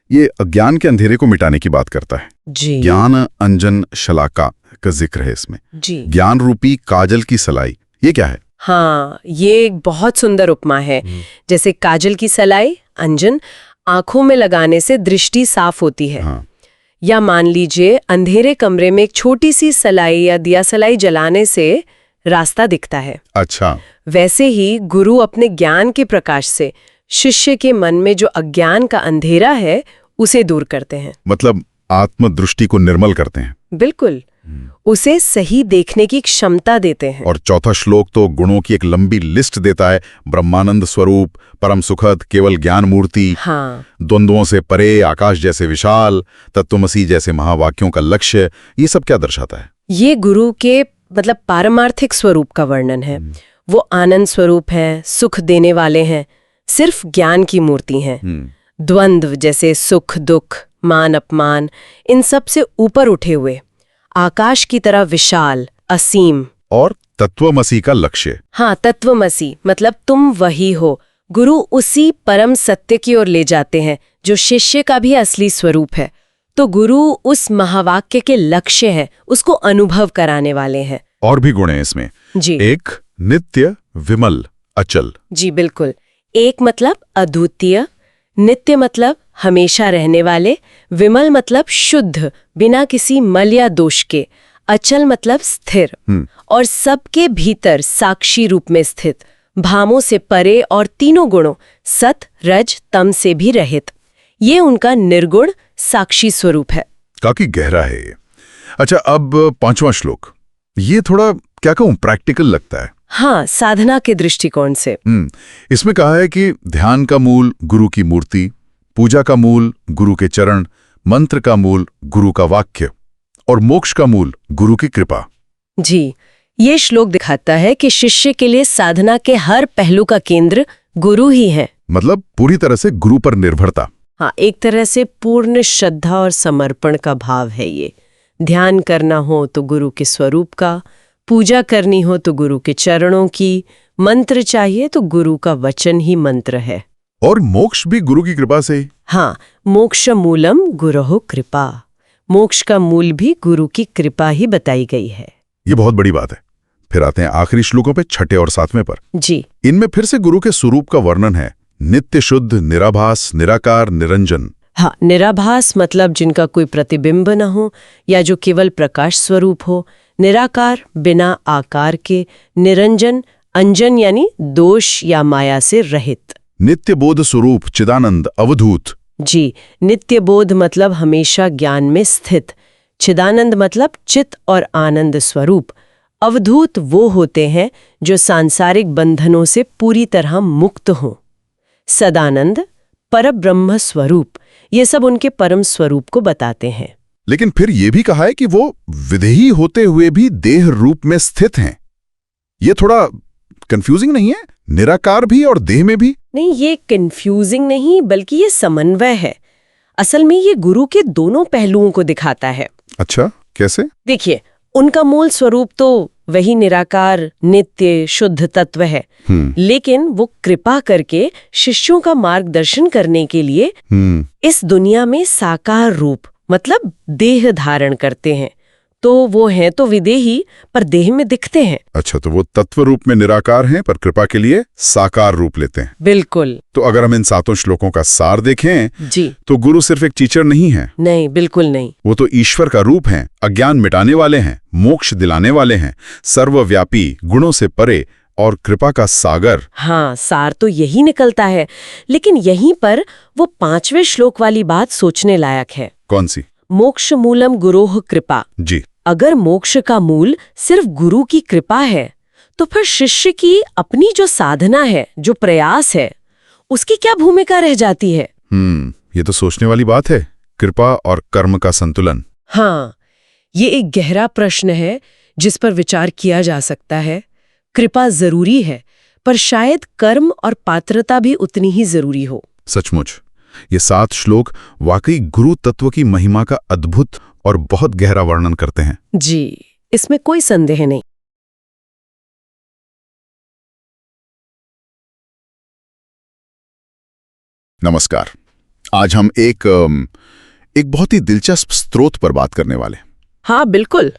ये अज्ञान के अंधेरे को मिटाने की बात करता है। जी, ज्ञान अंजन शलाका का जिक्र है इसमें। जी, ज्ञान रूपी काजल की सलाई, ये क्या है? हाँ, ये एक बहुत सुंदर उपमा है। जैसे काजल की सलाई, अंजन, आंखों में लगाने से दृष्टि साफ होती है। हाँ, या मान लीजिए अंधेरे कमरे में एक छोटी सी सलाई या दिया सलाई जलाने से रास्ता दिखता है। अच्छा, वैसे ही गुरु अपने ज्ञान के प्रकाश से शिष्य के मन में जो अज्ञान का अंधेरा है उसे दूर करते हैं। मतलब आत्मदृष्टि को निर्मल करते हैं। बिल्कुल, उसे सही देखने की क्षमता देते हैं। और चौथा श्लोक तो गुणों की एक लंबी लिस्ट देता है। ब्रह्मानंद स्वरूप, परम सुखद, केवल ज्ञान मूर्ति, हाँ, द्वंद्वों से परे, आकाश जैसे विशाल, तत्वमसी जैसे महावाक्यों का लक्ष्य। ये सब क्या दर्शाता है? ये गुरु के मतलब पारमार्थिक स्वरूप का वर्णन है। वो आनंद स्वरूप हैं, सुख देने वाले हैं, सिर्फ ज्ञान की मूर्ति हैं। द्वंद्व जैसे सुख दुख, मान अपमान, इन सब से ऊपर उठे हुए, आकाश की तरह विशाल, असीम। और तत्वमसी का लक्ष्य। हाँ, तत्वमसी मतलब तुम वही हो। गुरु उसी परम सत्य की ओर ले जाते हैं जो शिष्य का भी असली स्वरूप है। तो गुरु उस महावाक्य के लक्ष्य है, उसको अनुभव कराने वाले हैं। और भी गुण हैं इसमें। जी, एक नित्य, विमल, अचल। जी बिल्कुल। एक मतलब अद्वितीय, नित्य मतलब हमेशा रहने वाले, विमल मतलब शुद्ध, बिना किसी मल या दोष के, अचल मतलब स्थिर, और सबके भीतर साक्षी रूप में स्थित, भावों से परे और तीनों गुणों सत रज तम से भी रहित। ये उनका निर्गुण साक्षी स्वरूप है। काफी गहरा है ये। अच्छा, अब 5वां श्लोक, ये थोड़ा क्या कहूं प्रैक्टिकल लगता है। हाँ, साधना के दृष्टिकोण से। इसमें कहा है कि ध्यान का मूल गुरु की मूर्ति, पूजा का मूल गुरु के चरण, मंत्र का मूल गुरु का वाक्य और मोक्ष का मूल गुरु की कृपा। जी, ये श्लोक दिखाता है कि शिष्य के लिए साधना के हर पहलू का केंद्र गुरु ही है। मतलब पूरी तरह से गुरु पर निर्भरता। हाँ, एक तरह से पूर्ण श्रद्धा और समर्पण का भाव है ये। ध्यान करना हो तो गुरु के स्वरूप का, पूजा करनी हो तो गुरु के चरणों की, मंत्र चाहिए तो गुरु का वचन ही मंत्र है। और मोक्ष भी गुरु की कृपा से। हाँ, मोक्ष मूलम गुरोः कृपा। मोक्ष का मूल भी गुरु की कृपा ही बताई गई है। ये बहुत बड़ी बात है। फिर आते हैं आखिरी श्लोकों पे, 6 और 7वें पर। जी, इनमें फिर से गुरु के स्वरूप का वर्णन है। नित्य शुद्ध, निराभास, निराकार, निरंजन। हाँ, निराभास मतलब जिनका कोई प्रतिबिंब न हो या जो केवल प्रकाश स्वरूप हो। निराकार बिना आकार के। निरंजन, अंजन यानी दोष या माया से रहित। नित्य बोध स्वरूप, चिदानंद, अवधूत। जी, नित्य बोध मतलब हमेशा ज्ञान में स्थित। चिदानंद मतलब चित और आनंद स्वरूप। अवधूत वो होते हैं जो सांसारिक बंधनों से पूरी तरह मुक्त हों। सदानंद, परब्रह्म स्वरूप, ये सब उनके परम स्वरूप को बताते हैं। लेकिन फिर ये भी कहा है कि वो विदेही होते हुए भी देह रूप में स्थित हैं। ये थोड़ा कंफ्यूजिंग नहीं है? निराकार भी और देह में भी? नहीं, ये कंफ्यूजिंग नहीं बल्कि ये समन्वय है। असल में ये गुरु के दोनों पहलुओं को दिखाता है। अच्छा, कैसे? देखिए, उनका मूल स्वरूप तो वही निराकार, नित्य, शुद्ध तत्व है। लेकिन वो कृपा करके शिष्यों का मार्गदर्शन करने के लिए इस दुनिया में साकार रूप मतलब देह धारण करते हैं। तो वो हैं तो विदेही पर देह में दिखते हैं। अच्छा, तो वो तत्व रूप में निराकार हैं पर कृपा के लिए साकार रूप लेते हैं। बिल्कुल। तो अगर हम इन 7 श्लोकों का सार देखें जी, तो गुरु सिर्फ एक टीचर नहीं है। नहीं, बिल्कुल नहीं। वो तो ईश्वर का रूप हैं, अज्ञान मिटाने वाले हैं, मोक्ष दिलाने वाले हैं, सर्वव्यापी, गुणों से परे और कृपा का सागर। हाँ, सार तो यही निकलता है। लेकिन यहीं पर वो 5वें श्लोक वाली बात सोचने लायक है। कौन सी? मोक्ष मूलम गुरोः कृपा। जी। अगर मोक्ष का मूल सिर्फ गुरु की कृपा है तो फिर शिष्य की अपनी जो साधना है, जो प्रयास है, उसकी क्या भूमिका रह जाती है? ये तो सोचने वाली बात है। कृपा और कर्म का संतुलन। हाँ, ये एक गहरा प्रश्न है जिस पर विचार किया जा सकता है। कृपा जरूरी है पर शायद कर्म और पात्रता भी उतनी ही जरूरी हो। सचमुच ये 7 श्लोक वाकई गुरु तत्व की महिमा का अद्भुत और बहुत गहरा वर्णन करते हैं। जी, इसमें कोई संदेह नहीं। नमस्कार। आज हम एक बहुत ही दिलचस्प स्रोत पर बात करने वाले। हाँ, बिल्कुल।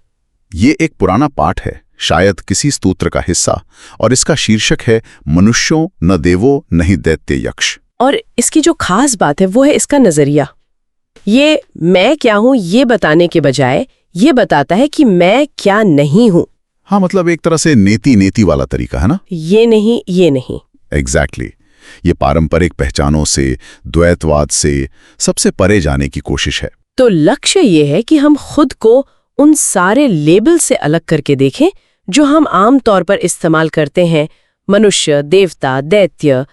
ये एक पुराना पाठ है, शायद किसी स्तोत्र का हिस्सा, और इसका शीर्षक है मनुष्यों न देवो नहीं दैत्य यक्ष। और इसकी जो खास बात है वो है इसका नजरिया। ये मैं क्या हूं ये बताने के बजाय ये बताता है कि मैं क्या नहीं हूं। हाँ, मतलब एक तरह से नेति वाला तरीका है ना? ये नहीं, ये नहीं। एग्जैक्टली। ये पारंपरिक पहचानों से, द्वैतवाद से सबसे परे जाने की कोशिश है। तो लक्ष्य ये है कि हम खुद को उन सारे लेबल से अलग करके देखें जो हम आम तौर पर इस्तेमाल करते हैं। मनुष्य, देवता, दैत्य,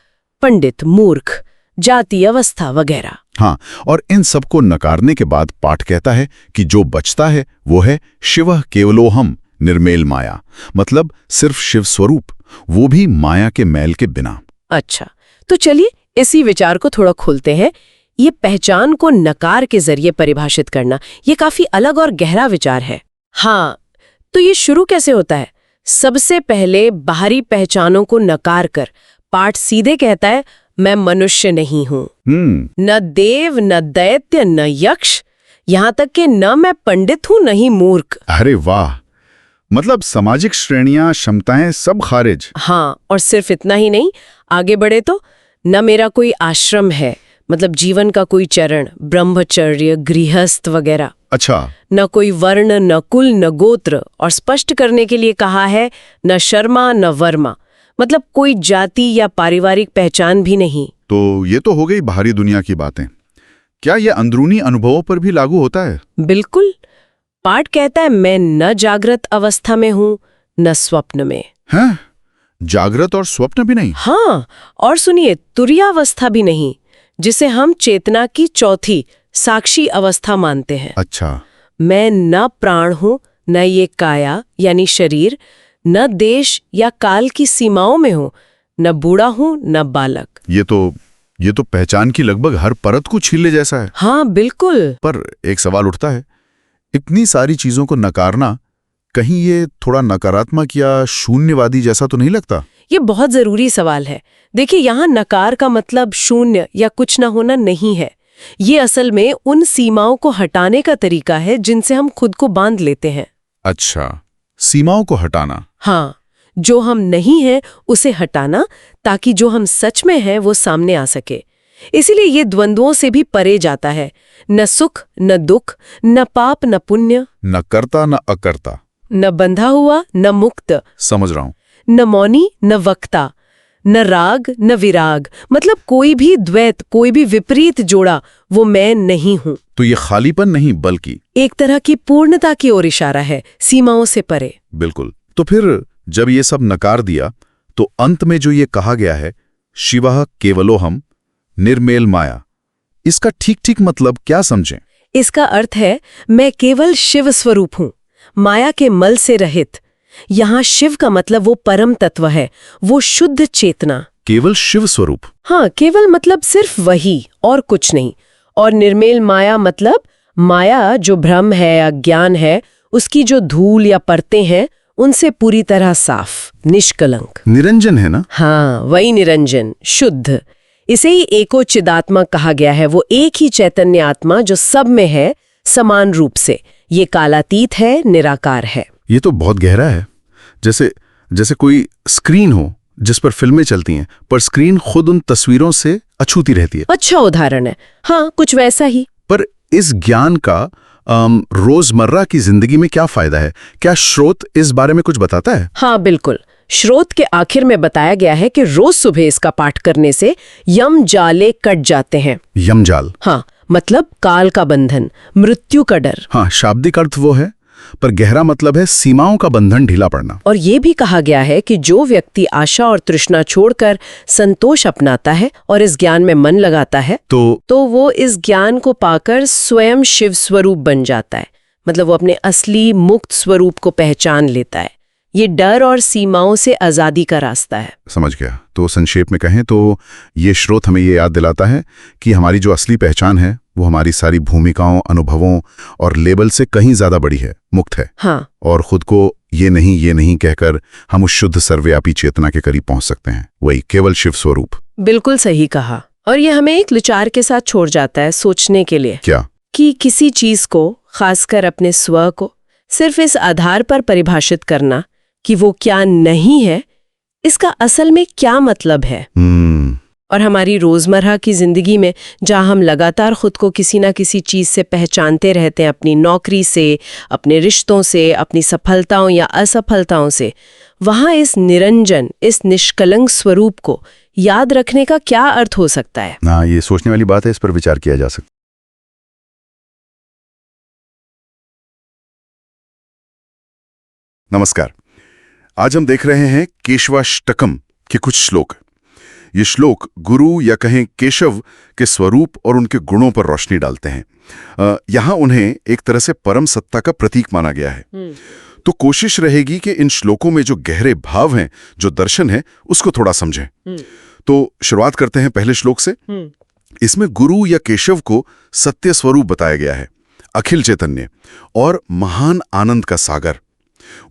पंडित, मूर्ख, जाति, अवस्था वगैरह। हाँ, और इन सबको नकारने के बाद पाठ कहता है कि जो बचता है वो है शिवः केवलोहम निर्मेल माया, मतलब सिर्फ शिव स्वरूप, वो भी माया के मैल के बिना। अच्छा, तो चलिए इसी विचार को थोड़ा खोलते हैं। ये पहचान को नकार के जरिए परिभाषित करना, ये काफी अलग और गहरा विचार है। हाँ, तो ये शुरू कैसे होता है? सबसे पहले बाहरी पहचानों को नकार कर पाठ सीधे कहता है मैं मनुष्य नहीं हूं, न देव, न दैत्य, न यक्ष, यहां तक कि न मैं पंडित हूं, न ही मूर्ख। अरे वाह, मतलब सामाजिक श्रेणियां, क्षमताएं सब खारिज। हाँ, और सिर्फ इतना ही नहीं, आगे बढ़े तो न मेरा कोई आश्रम है, मतलब जीवन का कोई चरण, ब्रह्मचर्य, गृहस्थ वगैरह। अच्छा। न कोई वर्ण, न कुल, न गोत्र, और स्पष्ट करने के लिए कहा है न शर्मा न वर्मा, मतलब कोई जाति या पारिवारिक पहचान भी नहीं। तो ये तो हो गई बाहरी दुनिया की बातें। क्या ये अंदरूनी अनुभवों पर भी लागू होता है? बिल्कुल। पाठ कहता है मैं न जागृत अवस्था में हूं न स्वप्न में। हैं? जागृत और स्वप्न भी नहीं? हाँ, और सुनिए, तुरीयावस्था भी नहीं, जिसे हम चेतना की चौथी साक्षी अवस्था मानते हैं। अच्छा। मैं न प्राण हूं, न ये काया यानी शरीर, न देश या काल की सीमाओं में हूं, न बूढ़ा हूं न बालक। ये तो पहचान की लगभग हर परत को छीले जैसा है। हाँ बिल्कुल। पर एक सवाल उठता है, इतनी सारी चीजों को नकारना कहीं ये थोड़ा नकारात्मक या शून्यवादी जैसा तो नहीं लगता? ये बहुत जरूरी सवाल है। देखिए, यहाँ नकार का मतलब शून्य या कुछ न होना नहीं है। ये असल में उन सीमाओं को हटाने का तरीका है जिनसे हम खुद को बांध लेते हैं। अच्छा, सीमाओं को हटाना। हाँ, जो हम नहीं हैं उसे हटाना, ताकि जो हम सच में हैं वो सामने आ सके। इसीलिए ये द्वंद्वों से भी परे जाता है। न सुख न दुख, न पाप न पुण्य, न कर्ता न अकर्ता, न बंधा हुआ न मुक्त, समझ रहा हूं। न मौनी न वक्ता, न राग न विराग। मतलब कोई भी द्वैत, कोई भी विपरीत जोड़ा, वो मैं नहीं हूं। तो ये खालीपन नहीं बल्कि एक तरह की पूर्णता की ओर इशारा है, सीमाओं से परे। बिल्कुल। तो फिर जब ये सब नकार दिया तो अंत में जो ये कहा गया है, शिवः केवलोहम निर्मेल माया, इसका ठीक ठीक मतलब क्या समझें? इसका अर्थ है, मैं केवल शिव स्वरूप हूं, माया के मल से रहित। यहाँ शिव का मतलब वो परम तत्व है, वो शुद्ध चेतना। केवल शिव स्वरूप? हाँ, केवल मतलब सिर्फ वही और कुछ नहीं। और निर्मेल माया मतलब माया जो भ्रम है, अज्ञान है, उसकी जो धूल या परतें हैं, उनसे पूरी तरह साफ, निष्कलंक। निरंजन है ना? हाँ, वही निरंजन, शुद्ध। इसे ही एको चिदात्मा कहा गया है, वो एक ही चैतन्य आत्मा जो सब में है, समान रूप से। ये कालातीत है, निराकार है। ये तो बहुत गहरा है। जैसे कोई स्क्रीन हो जिस पर फिल्में चलती हैं, पर स्क्रीन खुद उन तस्वीरों से अछूती रहती है। अच्छा उदाहरण है। हाँ, कुछ वैसा ही। पर इस ज्ञान का रोजमर्रा की जिंदगी में क्या फायदा है? क्या श्रोत इस बारे में कुछ बताता है? हाँ बिल्कुल। श्रोत के आखिर में बताया गया है कि रोज सुबह इसका पाठ करने से यम जाले कट जाते हैं। यम जाल? हाँ, मतलब काल का बंधन, मृत्यु का डर। हाँ, शाब्दिक अर्थ वो है, पर गहरा मतलब है सीमाओं का बंधन ढीला पड़ना। और ये भी कहा गया है कि जो व्यक्ति आशा और तृष्णा छोड़कर संतोष अपनाता है और इस ज्ञान में मन लगाता है, तो वो इस ज्ञान को पाकर स्वयं शिव स्वरूप बन जाता है। मतलब वो अपने असली मुक्त स्वरूप को पहचान लेता है। ये डर और सीमाओं से आजादी का रास्ता है। समझ गया। तो संक्षेप में कहें तो ये श्रोत हमें ये याद दिलाता है कि हमारी जो असली पहचान है वो हमारी सारी भूमिकाओं, अनुभवों और लेबल से कहीं ज्यादा बड़ी है, मुक्त है। हाँ। और खुद को ये नहीं कहकर हम उस शुद्ध सर्वव्यापी चेतना के करीब पहुंच सकते हैं, वही केवल शिव स्वरूप। बिल्कुल सही कहा। और ये हमें एक विचार के साथ छोड़ जाता है सोचने के लिए। क्या? कि किसी चीज को, खासकर अपने स्व को, सिर्फ इस आधार पर परिभाषित करना कि वो क्या नहीं है, इसका असल में क्या मतलब है। और हमारी रोजमर्रा की जिंदगी में जहाँ हम लगातार खुद को किसी ना किसी चीज से पहचानते रहते हैं, अपनी नौकरी से, अपने रिश्तों से, अपनी सफलताओं या असफलताओं से, वहाँ इस निरंजन, इस निष्कलंक स्वरूप को याद रखने का क्या अर्थ हो सकता है? हाँ, ये सोचने वाली बात है, इस पर विचार किया जा सकता है। नमस्कार। आज हम देख रहे हैं केशवाष्टकम के कुछ श्लोक। ये श्लोक गुरु या कहें केशव के स्वरूप और उनके गुणों पर रोशनी डालते हैं। यहाँ उन्हें एक तरह से परम सत्ता का प्रतीक माना गया है। तो कोशिश रहेगी कि इन श्लोकों में जो गहरे भाव हैं, जो दर्शन है, उसको थोड़ा समझें। तो शुरुआत करते हैं पहले श्लोक से। इसमें गुरु या केशव को सत्य स्वरूप बताया गया है, अखिल चैतन्य और महान आनंद का सागर।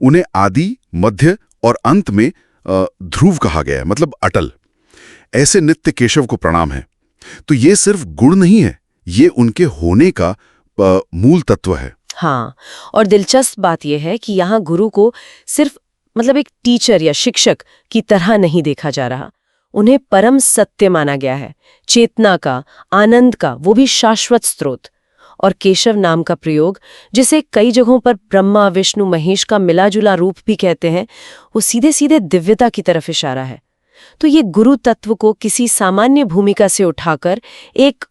उन्हें आदि, मध्य और अंत में ध्रुव कहा गया है, मतलब अटल। ऐसे नित्य केशव को प्रणाम है। तो ये सिर्फ गुण नहीं है, ये उनके होने का मूल तत्व है। हाँ, और दिलचस्प बात यह है कि यहाँ गुरु को सिर्फ मतलब एक टीचर या शिक्षक की तरह नहीं देखा जा रहा। उन्हें परम सत्य माना गया है, चेतना का, आनंद का, वो भी शाश्वत स्रोत। और केशव नाम का प्रयोग, जिसे कई जगहों पर ब्रह्मा, विष्णु, महेश का मिलाजुला रूप भी कहते हैं, वो सीधे सीधे दिव्यता की तरफ इशारा है। तो ये गुरु तत्व को किसी सामान्य भूमिका से उठाकर एक,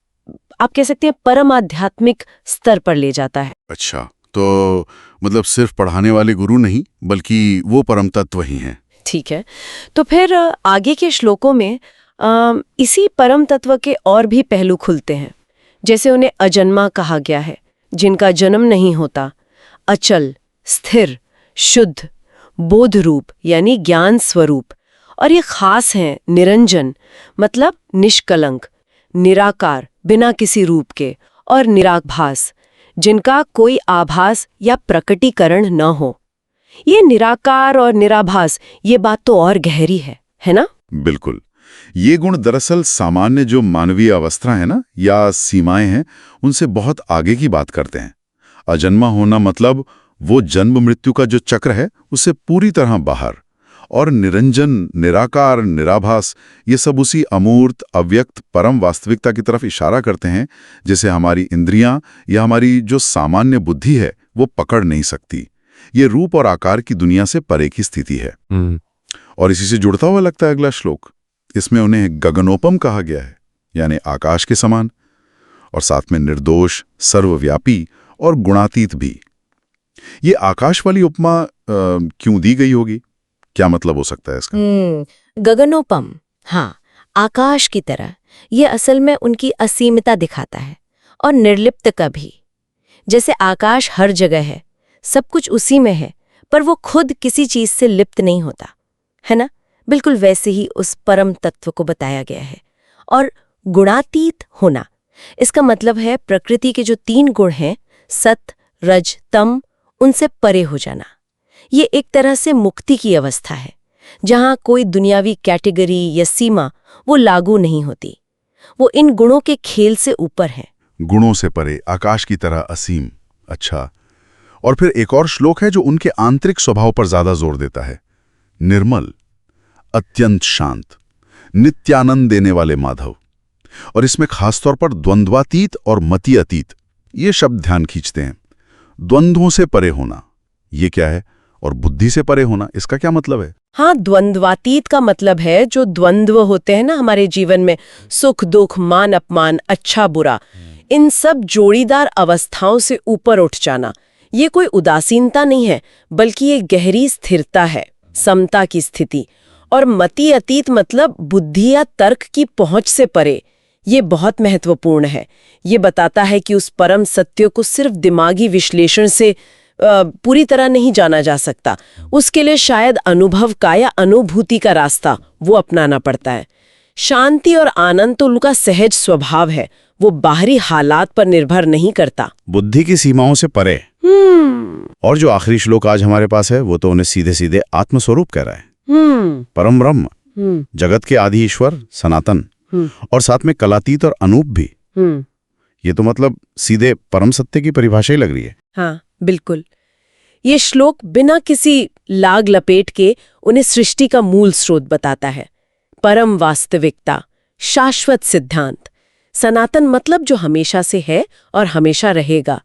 आप कह सकते हैं, परम आध्यात्मिक स्तर पर ले जाता है। अच्छा, तो मतलब सिर्फ पढ़ाने वाले गुरु नहीं, बल्कि वो परम तत्व ही हैं। ठीक है। तो फिर आगे के श्लोकों में इसी परम तत्व के और भी पहलू खुलते हैं। जैसे उन्हें अजन्मा कहा गया है, जिनका जन्म नहीं होता, अचल, स्थिर, शुद्ध, बोध रूप यानी ज्ञान स्वरूप, और ये खास हैं निरंजन मतलब निष्कलंक, निराकार बिना किसी रूप के, और निराभास जिनका कोई आभास या प्रकटीकरण न हो। ये निराकार और निराभास, ये बात तो और गहरी है ना? बिल्कुल। ये गुण दरअसल सामान्य जो मानवीय अवस्था है ना या सीमाएं हैं, उनसे बहुत आगे की बात करते हैं। अजन्मा होना मतलब वो जन्म मृत्यु का जो चक्र है उससे पूरी तरह बाहर। और निरंजन, निराकार, निराभास, ये सब उसी अमूर्त, अव्यक्त, परम वास्तविकता की तरफ इशारा करते हैं जिसे हमारी इंद्रियां या हमारी जो सामान्य बुद्धि है वो पकड़ नहीं सकती। ये रूप और आकार की दुनिया से परे की स्थिति है। और इसी से जुड़ता हुआ लगता है अगला श्लोक। इसमें उन्हें गगनोपम कहा गया है, यानी आकाश के समान, और साथ में निर्दोष, सर्वव्यापी और गुणातीत भी। ये आकाश वाली उपमा क्यों दी गई होगी? क्या मतलब हो सकता है इसका? गगनोपम, हाँ, आकाश की तरह। ये असल में उनकी असीमता दिखाता है और निर्लिप्त भी। जैसे आकाश हर जगह है, सब कुछ उसी में है, पर वो खुद किसी चीज से लिप्त नहीं होता, है ना? बिल्कुल वैसे ही उस परम तत्व को बताया गया है। और गुणातीत होना, इसका मतलब है प्रकृति के जो 3 गुण हैं, सत, रज, तम, उनसे परे हो जाना। ये एक तरह से मुक्ति की अवस्था है, जहां कोई दुनियावी कैटेगरी या सीमा वो लागू नहीं होती। वो इन गुणों के खेल से ऊपर है। गुणों से परे, आकाश की तरह असीम। अच्छा, और फिर एक और श्लोक है जो उनके आंतरिक स्वभाव पर ज्यादा जोर देता है। निर्मल, अत्यंत शांत, नित्यानंद देने वाले माधव। और इसमें खासतौर पर द्वंद्वातीत और मति अतीत, ये शब्द ध्यान खींचते हैं। द्वंद्वों से परे होना, ये क्या है? और बुद्धि से परे होना, इसका क्या मतलब है? हाँ, द्वंद्वातीत का मतलब है जो द्वंद्व होते हैं ना हमारे जीवन में, सुख दुख, मान अपमान, अच्छा बुरा, इन सब जोड़ीदार अवस्थाओं से ऊपर उठ जाना। ये कोई उदासीनता नहीं है, बल्कि ये गहरी स्थिरता है, समता की स्थिति। और मति अतीत मतलब बुद्धि या तर्क की पहुंच से परे। ये बहुत महत्वपूर्ण है। ये बताता है कि उस परम सत्य को सिर्फ दिमागी विश्लेषण से पूरी तरह नहीं जाना जा सकता। उसके लिए शायद अनुभव का या अनुभूति का रास्ता वो अपनाना पड़ता है। शांति और आनंद तो उनका सहज स्वभाव है, वो बाहरी हालात पर निर्भर नहीं करता। बुद्धि की सीमाओं से परे। और जो आखिरी श्लोक आज हमारे पास है वो तो उन्हें सीधे सीधे आत्मस्वरूप कह रहा है। परम ब्रह्म, जगत के आदि ईश्वर, सनातन, और साथ में कलातीत और अनूप भी। ये तो मतलब सीधे परम सत्य की परिभाषा ही लग रही है। हाँ, बिल्कुल। ये श्लोक बिना किसी लाग लपेट के उन्हें सृष्टि का मूल स्रोत बताता है। परम वास्तविकता, शाश्वत सिद्धांत। सनातन मतलब जो हमेशा से है और हमेशा रहेगा।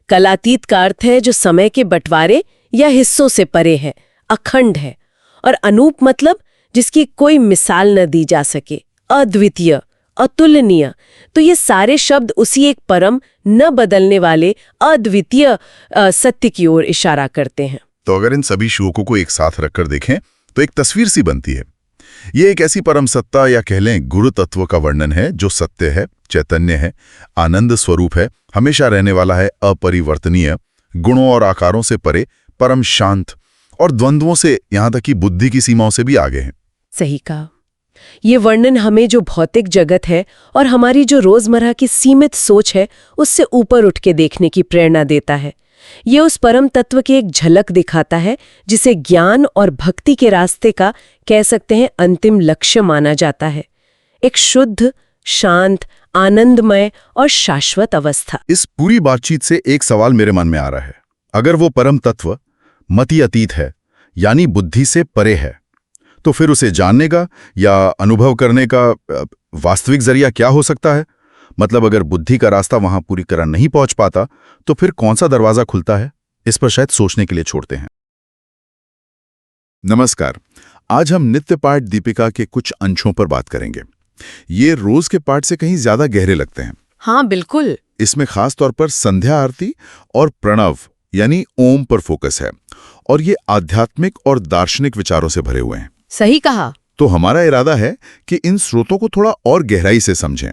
कलातीत का अर्थ है जो समय के बंटवारे या हिस्सों से परे है, अखंड है। और अनूप मतलब जिसकी कोई मिसाल न दी जा सके, अद्वितीय, अतुलनीय। तो ये सारे शब्द उसी एक परम, न बदलने वाले अद्वितीय सत्य की ओर इशारा करते हैं। तो अगर इन सभी श्लोकों को एक साथ रखकर देखें तो एक तस्वीर सी बनती है। ये एक ऐसी परम सत्ता या कह लें गुरु तत्व का वर्णन है जो सत्य है, चैतन्य है, आनंद स्वरूप है, हमेशा रहने वाला है, अपरिवर्तनीय, गुणों और आकारों से परे, परम शांत, और द्वंद्वों से यहां तक कि बुद्धि की सीमाओं से भी आगे है। सही कहा। ये वर्णन हमें जो भौतिक जगत है और हमारी जो रोजमर्रा की सीमित सोच है उससे ऊपर उठ के देखने की प्रेरणा देता है। ये उस परम तत्व की एक झलक दिखाता है जिसे ज्ञान और भक्ति के रास्ते का कह सकते हैं अंतिम लक्ष्य माना जाता है। एक शुद्ध, शांत, आनंदमय और शाश्वत अवस्था। इस पूरी बातचीत से एक सवाल मेरे मन में आ रहा है। अगर वो परम तत्व मति अतीत है, यानी बुद्धि से परे है, तो फिर उसे जानने का या अनुभव करने का वास्तविक जरिया क्या हो सकता है? मतलब अगर बुद्धि का रास्ता वहां पूरी तरह नहीं पहुंच पाता तो फिर कौन सा दरवाजा खुलता है? इस पर शायद सोचने के लिए छोड़ते हैं। नमस्कार। आज हम नित्य पाठ दीपिका के कुछ अंशों पर बात करेंगे। ये रोज के पाठ से कहीं ज्यादा गहरे लगते हैं। हाँ, बिल्कुल। इसमें खास तौर पर संध्या आरती और प्रणव यानी ओम पर फोकस है, और ये आध्यात्मिक और दार्शनिक विचारों से भरे हुए हैं। सही कहा। तो हमारा इरादा है कि इन स्रोतों को थोड़ा और गहराई से समझें,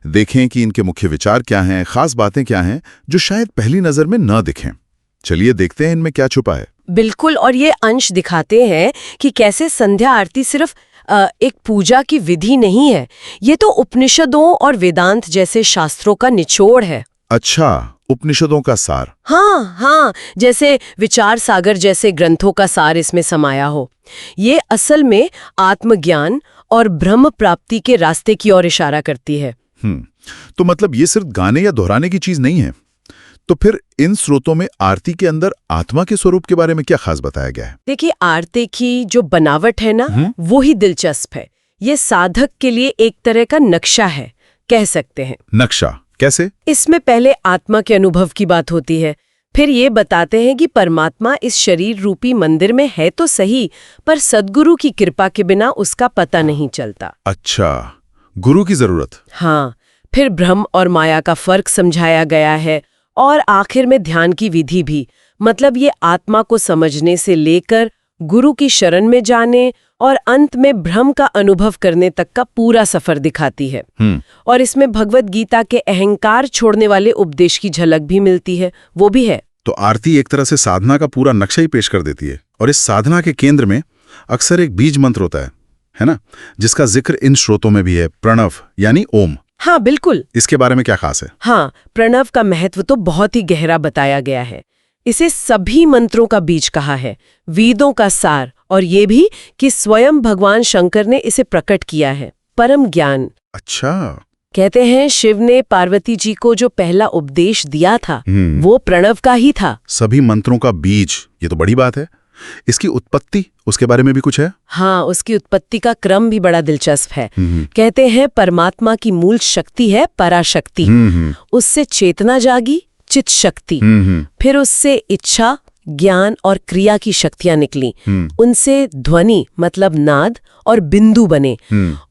देखें कि इनके मुख्य विचार क्या हैं, खास बातें क्या हैं जो शायद पहली नजर में न दिखें। चलिए देखते हैं इनमें क्या छुपा है। बिल्कुल, और ये अंश दिखाते हैं कि कैसे संध्या आरती सिर्फ एक पूजा की विधि नहीं है, ये तो उपनिषदों और वेदांत जैसे शास्त्रों का निचोड़ है। अच्छा, उपनिषदों का सार। हाँ, जैसे विचार सागर जैसे ग्रंथों का सार इसमें समाया हो। ये असल में आत्मज्ञान और ब्रह्म प्राप्ति के रास्ते की ओर इशारा करती है। तो मतलब ये सिर्फ गाने या दोहराने की चीज नहीं है। तो फिर इन स्रोतों में आरती के अंदर आत्मा के स्वरूप के बारे में क्या खास बताया गया है? देखिए, आरती की जो बनावट है ना, वो ही दिलचस्प है। ये साधक के लिए एक तरह का नक्शा है, कह सकते हैं। नक्शा कैसे? इसमें पहले आत्मा के अनुभव की बात होती है, फिर ये बताते हैं कि परमात्मा इस शरीर रूपी मंदिर में है तो सही, पर सद्गुरु की कृपा के बिना उसका पता नहीं चलता। अच्छा, गुरु की जरूरत। हाँ, फिर ब्रह्म और माया का फर्क समझाया गया है, और आखिर में ध्यान की विधि भी। मतलब ये आत्मा को समझने से लेकर गुरु की शरण में जाने और अंत में ब्रह्म का अनुभव करने तक का पूरा सफर दिखाती है। और इसमें भगवत गीता के अहंकार छोड़ने वाले उपदेश की झलक भी मिलती है, वो भी है। तो आरती एक तरह से साधना का पूरा नक्शा ही पेश कर देती है, और इस साधना के केंद्र में अक्सर एक बीज मंत्र होता है ना, जिसका जिक्र इन श्रोतों में भी है, प्रणव यानी ओम। हाँ, बिल्कुल। इसके बारे में क्या खास है? हाँ, प्रणव का महत्व तो बहुत ही गहरा बताया गया है। इसे सभी मंत्रों का बीज कहा है, वेदों का सार, और ये भी कि स्वयं भगवान शंकर ने इसे प्रकट किया है। परम ज्ञान। अच्छा। कहते हैं शिव ने पार्वती जी को जो पहला उपदेश दिया था वो प्रणव का ही था। सभी मंत्रों का बीज, ये तो बड़ी बात है। इसकी उत्पत्ति, उसके बारे में भी कुछ है? हाँ, उसकी उत्पत्ति का क्रम भी बड़ा दिलचस्प है। कहते हैं परमात्मा की मूल शक्ति है पराशक्ति। उससे चेतना जागी, चित शक्ति। फिर उससे इच्छा, ज्ञान और क्रिया की शक्तियां निकली। उनसे ध्वनि मतलब नाद और बिंदु बने,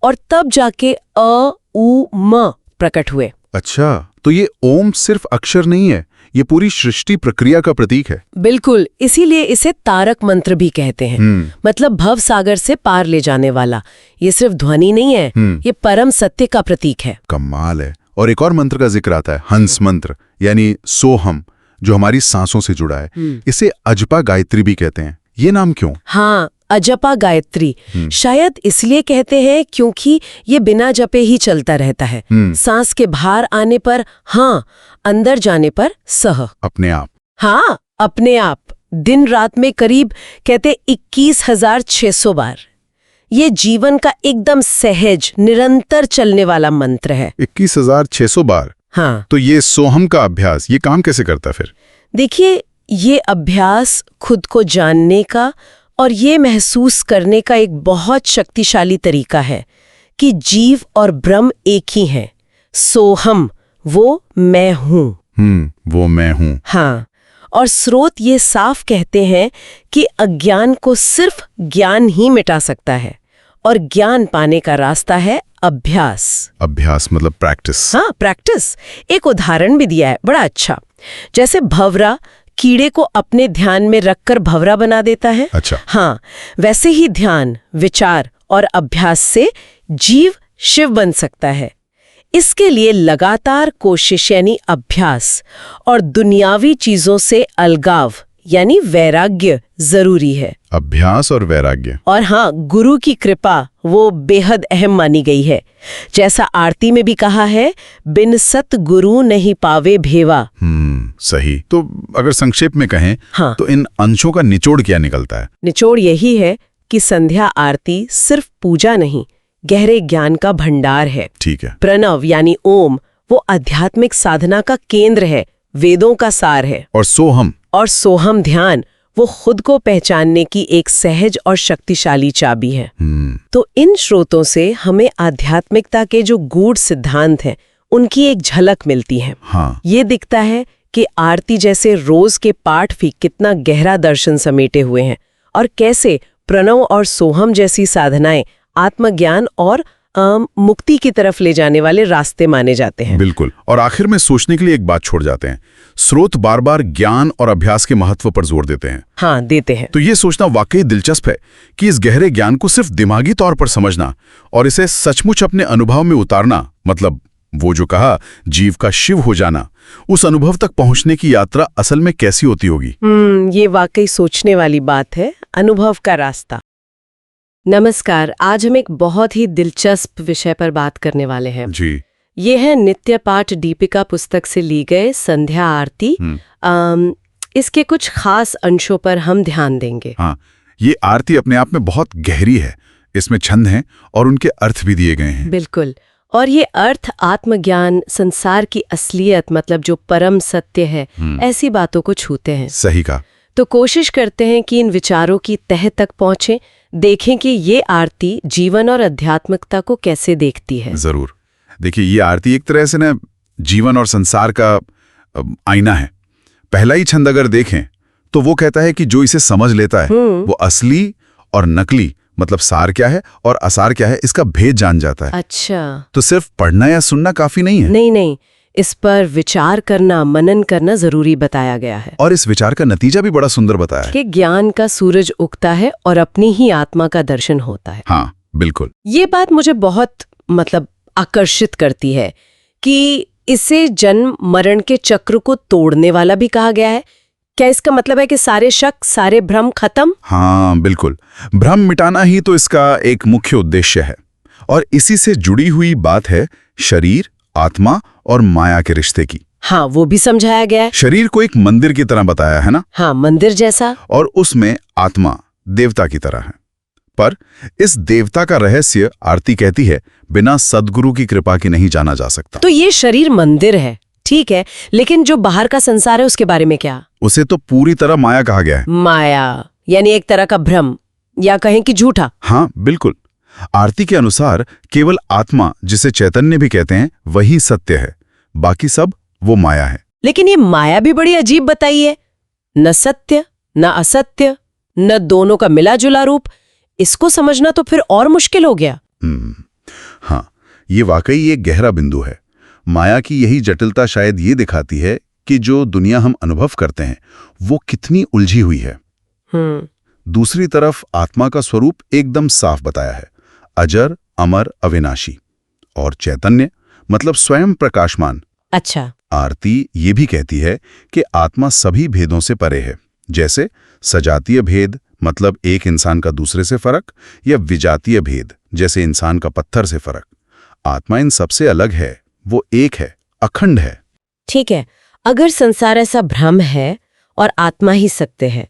और तब जाके अ उ म प्रकट हुए। अच्छा, तो ये ओम सिर्फ अक्षर नहीं है, ये पूरी सृष्टि प्रक्रिया का प्रतीक है। बिल्कुल, इसीलिए इसे तारक मंत्र भी कहते हैं। मतलब भव सागर से पार ले जाने वाला। ये सिर्फ ध्वनि नहीं है, ये परम सत्य का प्रतीक है। कमाल है। और एक और मंत्र का जिक्र आता है, हंस मंत्र यानी सोहम, जो हमारी सांसों से जुड़ा है। इसे अजपा गायत्री भी कहते हैं। ये नाम क्यों? हाँ, अजपा गायत्री शायद इसलिए कहते हैं क्योंकि ये बिना जपे ही चलता रहता है। सांस के बाहर आने पर हाँ, अंदर जाने पर सह, अपने आप। हाँ, अपने आप। दिन रात में करीब कहते 21,600 बार। ये जीवन का एकदम सहज निरंतर चलने वाला मंत्र है। 21,600 बार? हाँ। तो ये सोहम का अभ्यास, ये काम कैसे करता फिर? देखिए, ये अभ्यास खुद को जानने का और ये महसूस करने का एक बहुत शक्तिशाली तरीका है कि जीव और ब्रह्म एक ही हैं। सोहम, वो मैं हूँ। वो मैं हूँ। हाँ, और स्रोत ये साफ कहते हैं कि अज्ञान को सिर्फ ज्ञान ही मिटा सकता है, और ज्ञान पाने का रास्ता है अभ्यास। अभ्यास मतलब प्रैक्टिस। हाँ, प्रैक्टिस। एक उदाहरण भी दिया है बड़ा अच्छा। जैसे भंवरा कीड़े को अपने ध्यान में रखकर भंवरा बना देता है। अच्छा। हाँ, वैसे ही ध्यान, विचार और अभ्यास से जीव शिव बन सकता है। इसके लिए लगातार कोशिश यानी अभ्यास और दुनियावी चीजों से अलगाव यानी वैराग्य जरूरी है। अभ्यास और वैराग्य। और हाँ, गुरु की कृपा वो बेहद अहम मानी गई है। जैसा आरती में भी कहा है, बिन सत गुरु नहीं पावे भेवा। सही। तो अगर संक्षेप में कहें, हाँ, तो इन अंशों का निचोड़ क्या निकलता है? निचोड़ यही है कि संध्या आरती सिर्फ पूजा नहीं, गहरे ज्ञान का भंडार है। ठीक है। प्रणव यानी ओम वो आध्यात्मिक साधना का केंद्र है, वेदों का सार है। और सोहम ध्यान वो खुद को पहचानने की एक सहज और शक्तिशाली चाबी है। तो इन स्रोतों से हमें आध्यात्मिकता के जो गूढ़ सिद्धांत हैं उनकी एक झलक मिलती है। हाँ। ये दिखता है कि आरती जैसे रोज के पाठ भी कितना गहरा दर्शन समेटे हुए हैं, और कैसे प्रणव और सोहम जैसी साधनाएं आत्मज्ञान और मुक्ति की तरफ ले जाने वाले रास्ते माने जाते हैं। बिल्कुल। और आखिर में सोचने के लिए एक बात छोड़ जाते हैं, स्रोत बार बार ज्ञान और अभ्यास के महत्व पर जोर देते हैं। हाँ, देते हैं। तो ये सोचना वाकई दिलचस्प है कि इस गहरे ज्ञान को सिर्फ दिमागी तौर पर समझना और इसे सचमुच अपने अनुभव में उतारना, मतलब वो जो कहा जीव का शिव हो जाना, उस अनुभव तक पहुंचने की यात्रा असल में कैसी होती होगी? ये वाकई सोचने वाली बात है, अनुभव का रास्ता। नमस्कार, आज हम एक बहुत ही दिलचस्प विषय पर बात करने वाले हैं। जी। ये है नित्य पाठ दीपिका पुस्तक से ली गए संध्या आरती। इसके कुछ खास अंशों पर हम ध्यान देंगे। हाँ, ये आरती अपने आप में बहुत गहरी है। इसमें छंद हैं और उनके अर्थ भी दिए गए हैं। बिल्कुल, और ये अर्थ आत्मज्ञान, संसार की असलियत, मतलब जो परम सत्य है, ऐसी बातों को छूते हैं। सही कहा। तो कोशिश करते हैं कि इन विचारों की तह तक पहुंचें, देखें कि ये आरती जीवन और आध्यात्मिकता को कैसे देखती है। जरूर। देखिए, ये आरती एक तरह से ना जीवन और संसार का आईना है। पहला ही छंद अगर देखें तो वो कहता है कि जो इसे समझ लेता है वो असली और नकली, मतलब सार क्या है और असार क्या है, इसका भेद जान जाता है। अच्छा, तो सिर्फ पढ़ना या सुनना काफी नहीं है। नहीं, इस पर विचार करना, मनन करना जरूरी बताया गया है। और इस विचार का नतीजा भी बड़ा सुंदर बताया है कि ज्ञान का सूरज उगता है और अपनी ही आत्मा का दर्शन होता है। हाँ, बिल्कुल। ये बात मुझे बहुत आकर्षित करती है कि इसे जन्म मरण के चक्र को तोड़ने वाला भी कहा गया है। क्या इसका मतलब है कि सारे शक, सारे भ्रम खत्म? हाँ, बिल्कुल। भ्रम मिटाना ही तो इसका एक मुख्य उद्देश्य है। और इसी से जुड़ी हुई बात है शरीर, आत्मा और माया के रिश्ते की। हाँ, वो भी समझाया गया है। शरीर को एक मंदिर की तरह बताया है ना? हाँ, मंदिर जैसा। और उसमें आत्मा देवता की तरह है। पर इस देवता का रहस्य, आरती कहती है, बिना सद्गुरु की कृपा की नहीं जाना जा सकता। तो ये शरीर मंदिर है, ठीक है, लेकिन जो बाहर का संसार है उसके बारे में क्या? उसे तो पूरी तरह माया कहा गया है। माया यानी एक तरह का भ्रम, या कहें कि झूठा। हाँ, बिल्कुल। आरती के अनुसार केवल आत्मा, जिसे चैतन्य भी कहते हैं, वही सत्य है। बाकी सब वो माया है। लेकिन ये माया भी बड़ी अजीब बताई है। न सत्य न असत्य, न दोनों का मिला जुला रूप। इसको समझना तो फिर और मुश्किल हो गया। हाँ, ये वाकई एक गहरा बिंदु है। माया की यही जटिलता शायद ये दिखाती है कि जो दुनिया हम अनुभव करते हैं वो कितनी उलझी हुई है। दूसरी तरफ आत्मा का स्वरूप एकदम साफ बताया है, अजर, अमर, अविनाशी। और चैतन्य मतलब स्वयं प्रकाशमान। अच्छा। आरती ये भी कहती है कि आत्मा सभी भेदों से परे है, जैसे सजातीय भेद मतलब एक इंसान का दूसरे से फर्क, या विजातीय भेद जैसे इंसान का पत्थर से फर्क। आत्मा इन सबसे अलग है, वो एक है, अखंड है। ठीक है, अगर संसार ऐसा भ्रम है और आत्मा ही सत्य है,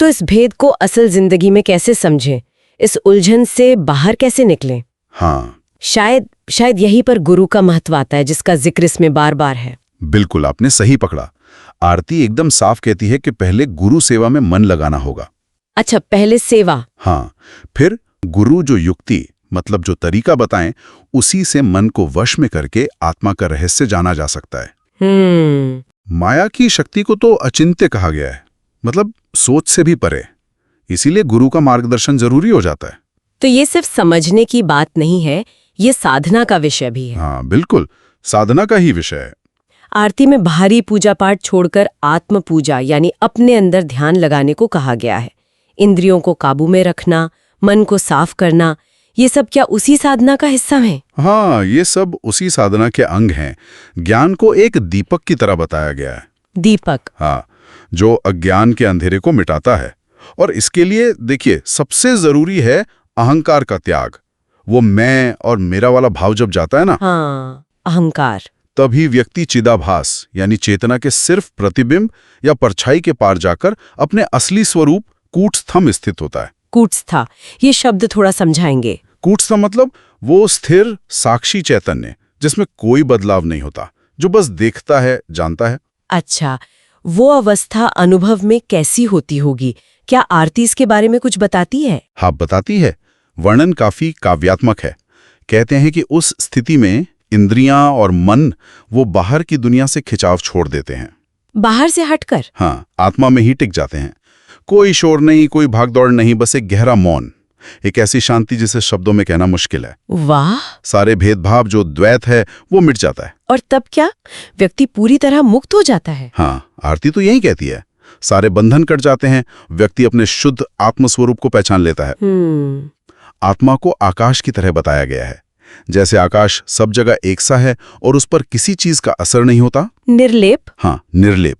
तो इस भेद को असल जिंदगी में कैसे समझें, इस उलझन से बाहर कैसे निकलें? हाँ, शायद यहीं पर गुरु का महत्व आता है, जिसका जिक्र इसमें बार बार है। बिल्कुल, आपने सही पकड़ा। आरती एकदम साफ कहती है कि पहले गुरु सेवा में मन लगाना होगा। अच्छा, पहले सेवा। हाँ, फिर गुरु जो युक्ति मतलब जो तरीका बताएं, उसी से मन को वश में करके आत्मा का रहस्य जाना जा सकता है। माया की शक्ति को तो अचिंत्य कहा गया है, मतलब सोच से भी परे। इसीलिए गुरु का मार्गदर्शन जरूरी हो जाता है। तो ये सिर्फ समझने की बात नहीं है, ये साधना का विषय भी है। हाँ, बिल्कुल, साधना का ही विषय है। आरती में बाहरी पूजा पाठ छोड़कर आत्म पूजा यानी अपने अंदर ध्यान लगाने को कहा गया है। इंद्रियों को काबू में रखना, मन को साफ करना, ये सब क्या उसी साधना का हिस्सा है? हाँ, ये सब उसी साधना के अंग हैं। ज्ञान को एक दीपक की तरह बताया गया है। दीपक? हाँ, जो अज्ञान के अंधेरे को मिटाता है। और इसके लिए देखिए, सबसे जरूरी है अहंकार का त्याग। वो मैं और मेरा वाला भाव जब जाता है ना, हाँ, अहंकार, तभी व्यक्ति चिदाभास यानी चेतना के सिर्फ प्रतिबिंब या परछाई के पार जाकर अपने असली स्वरूप कूटस्थ में स्थित होता है। कूटस्थ, ये शब्द थोड़ा समझाएंगे। कूटस्थ मतलब वो स्थिर साक्षी चैतन्य जिसमें कोई बदलाव नहीं होता, जो बस देखता है, जानता है। अच्छा, वो अवस्था अनुभव में कैसी होती होगी? क्या आरती इसके बारे में कुछ बताती है? हाँ, बताती है। वर्णन काफी काव्यात्मक है। कहते हैं कि उस स्थिति में इंद्रियां और मन वो बाहर की दुनिया से खिंचाव छोड़ देते हैं। बाहर से हटकर? हाँ, आत्मा में ही टिक जाते हैं। कोई शोर नहीं, कोई भागदौड़ नहीं, बस एक गहरा मौन, एक ऐसी शांति जिसे शब्दों में कहना मुश्किल है। वाह! सारे भेदभाव जो द्वैत है वो मिट जाता है। और तब क्या व्यक्ति पूरी तरह मुक्त हो जाता है? हाँ, आरती तो यही कहती है। सारे बंधन कट जाते हैं, व्यक्ति अपने शुद्ध आत्मस्वरूप को पहचान लेता है। आत्मा को आकाश की तरह बताया गया है, जैसे आकाश सब जगह एक सा है और उस पर किसी चीज का असर नहीं होता। निर्लेप। हाँ, निर्लेप।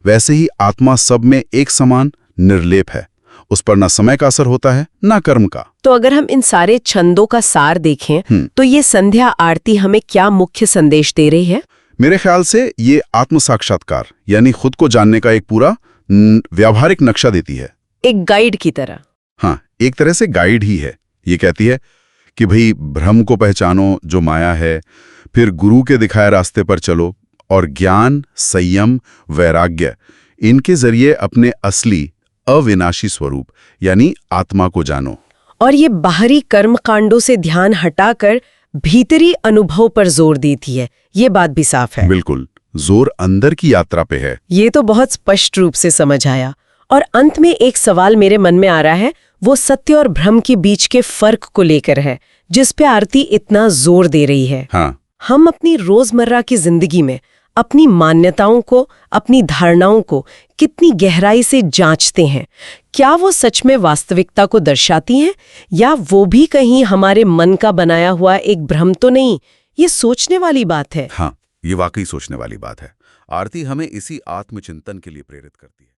वैसे ही आत्मा सब में एक समान निर्लेप है। उस पर ना समय का असर होता है ना कर्म का। तो अगर हम इन सारे छंदों का सार देखें तो ये संध्या आरती हमें क्या मुख्य संदेश दे रही है? मेरे ख्याल से ये आत्म साक्षात्कार यानी खुद को जानने का एक पूरा व्यावहारिक नक्शा देती है। एक गाइड की तरह। हाँ, एक तरह से गाइड ही है। ये कहती है कि भाई भ्रम को पहचानो जो माया है, फिर गुरु के दिखाए रास्ते पर चलो और ज्ञान, संयम, वैराग्य इनके जरिए अपने असली अविनाशी स्वरूप यानी आत्मा को जानो। और ये बाहरी कर्म कांडों से ध्यान हटाकर भीतरी अनुभव पर जोर देती है। ये बात भी साफ है। बिल्कुल, जोर अंदर की यात्रा पे है। ये तो बहुत स्पष्ट रूप से समझ आया। और अंत में एक सवाल मेरे मन में आ रहा है, वो सत्य और भ्रम के बीच के फर्क को लेकर है, जिस पे आरती इतना जोर दे रही है। हाँ। हम अपनी रोजमर्रा की जिंदगी में अपनी मान्यताओं को, अपनी धारणाओं को कितनी गहराई से जांचते हैं? क्या वो सच में वास्तविकता को दर्शाती हैं, या वो भी कहीं हमारे मन का बनाया हुआ एक भ्रम तो नहीं? ये सोचने वाली बात है। हाँ, ये वाकई सोचने वाली बात है। आरती हमें इसी आत्मचिंतन के लिए प्रेरित करती है।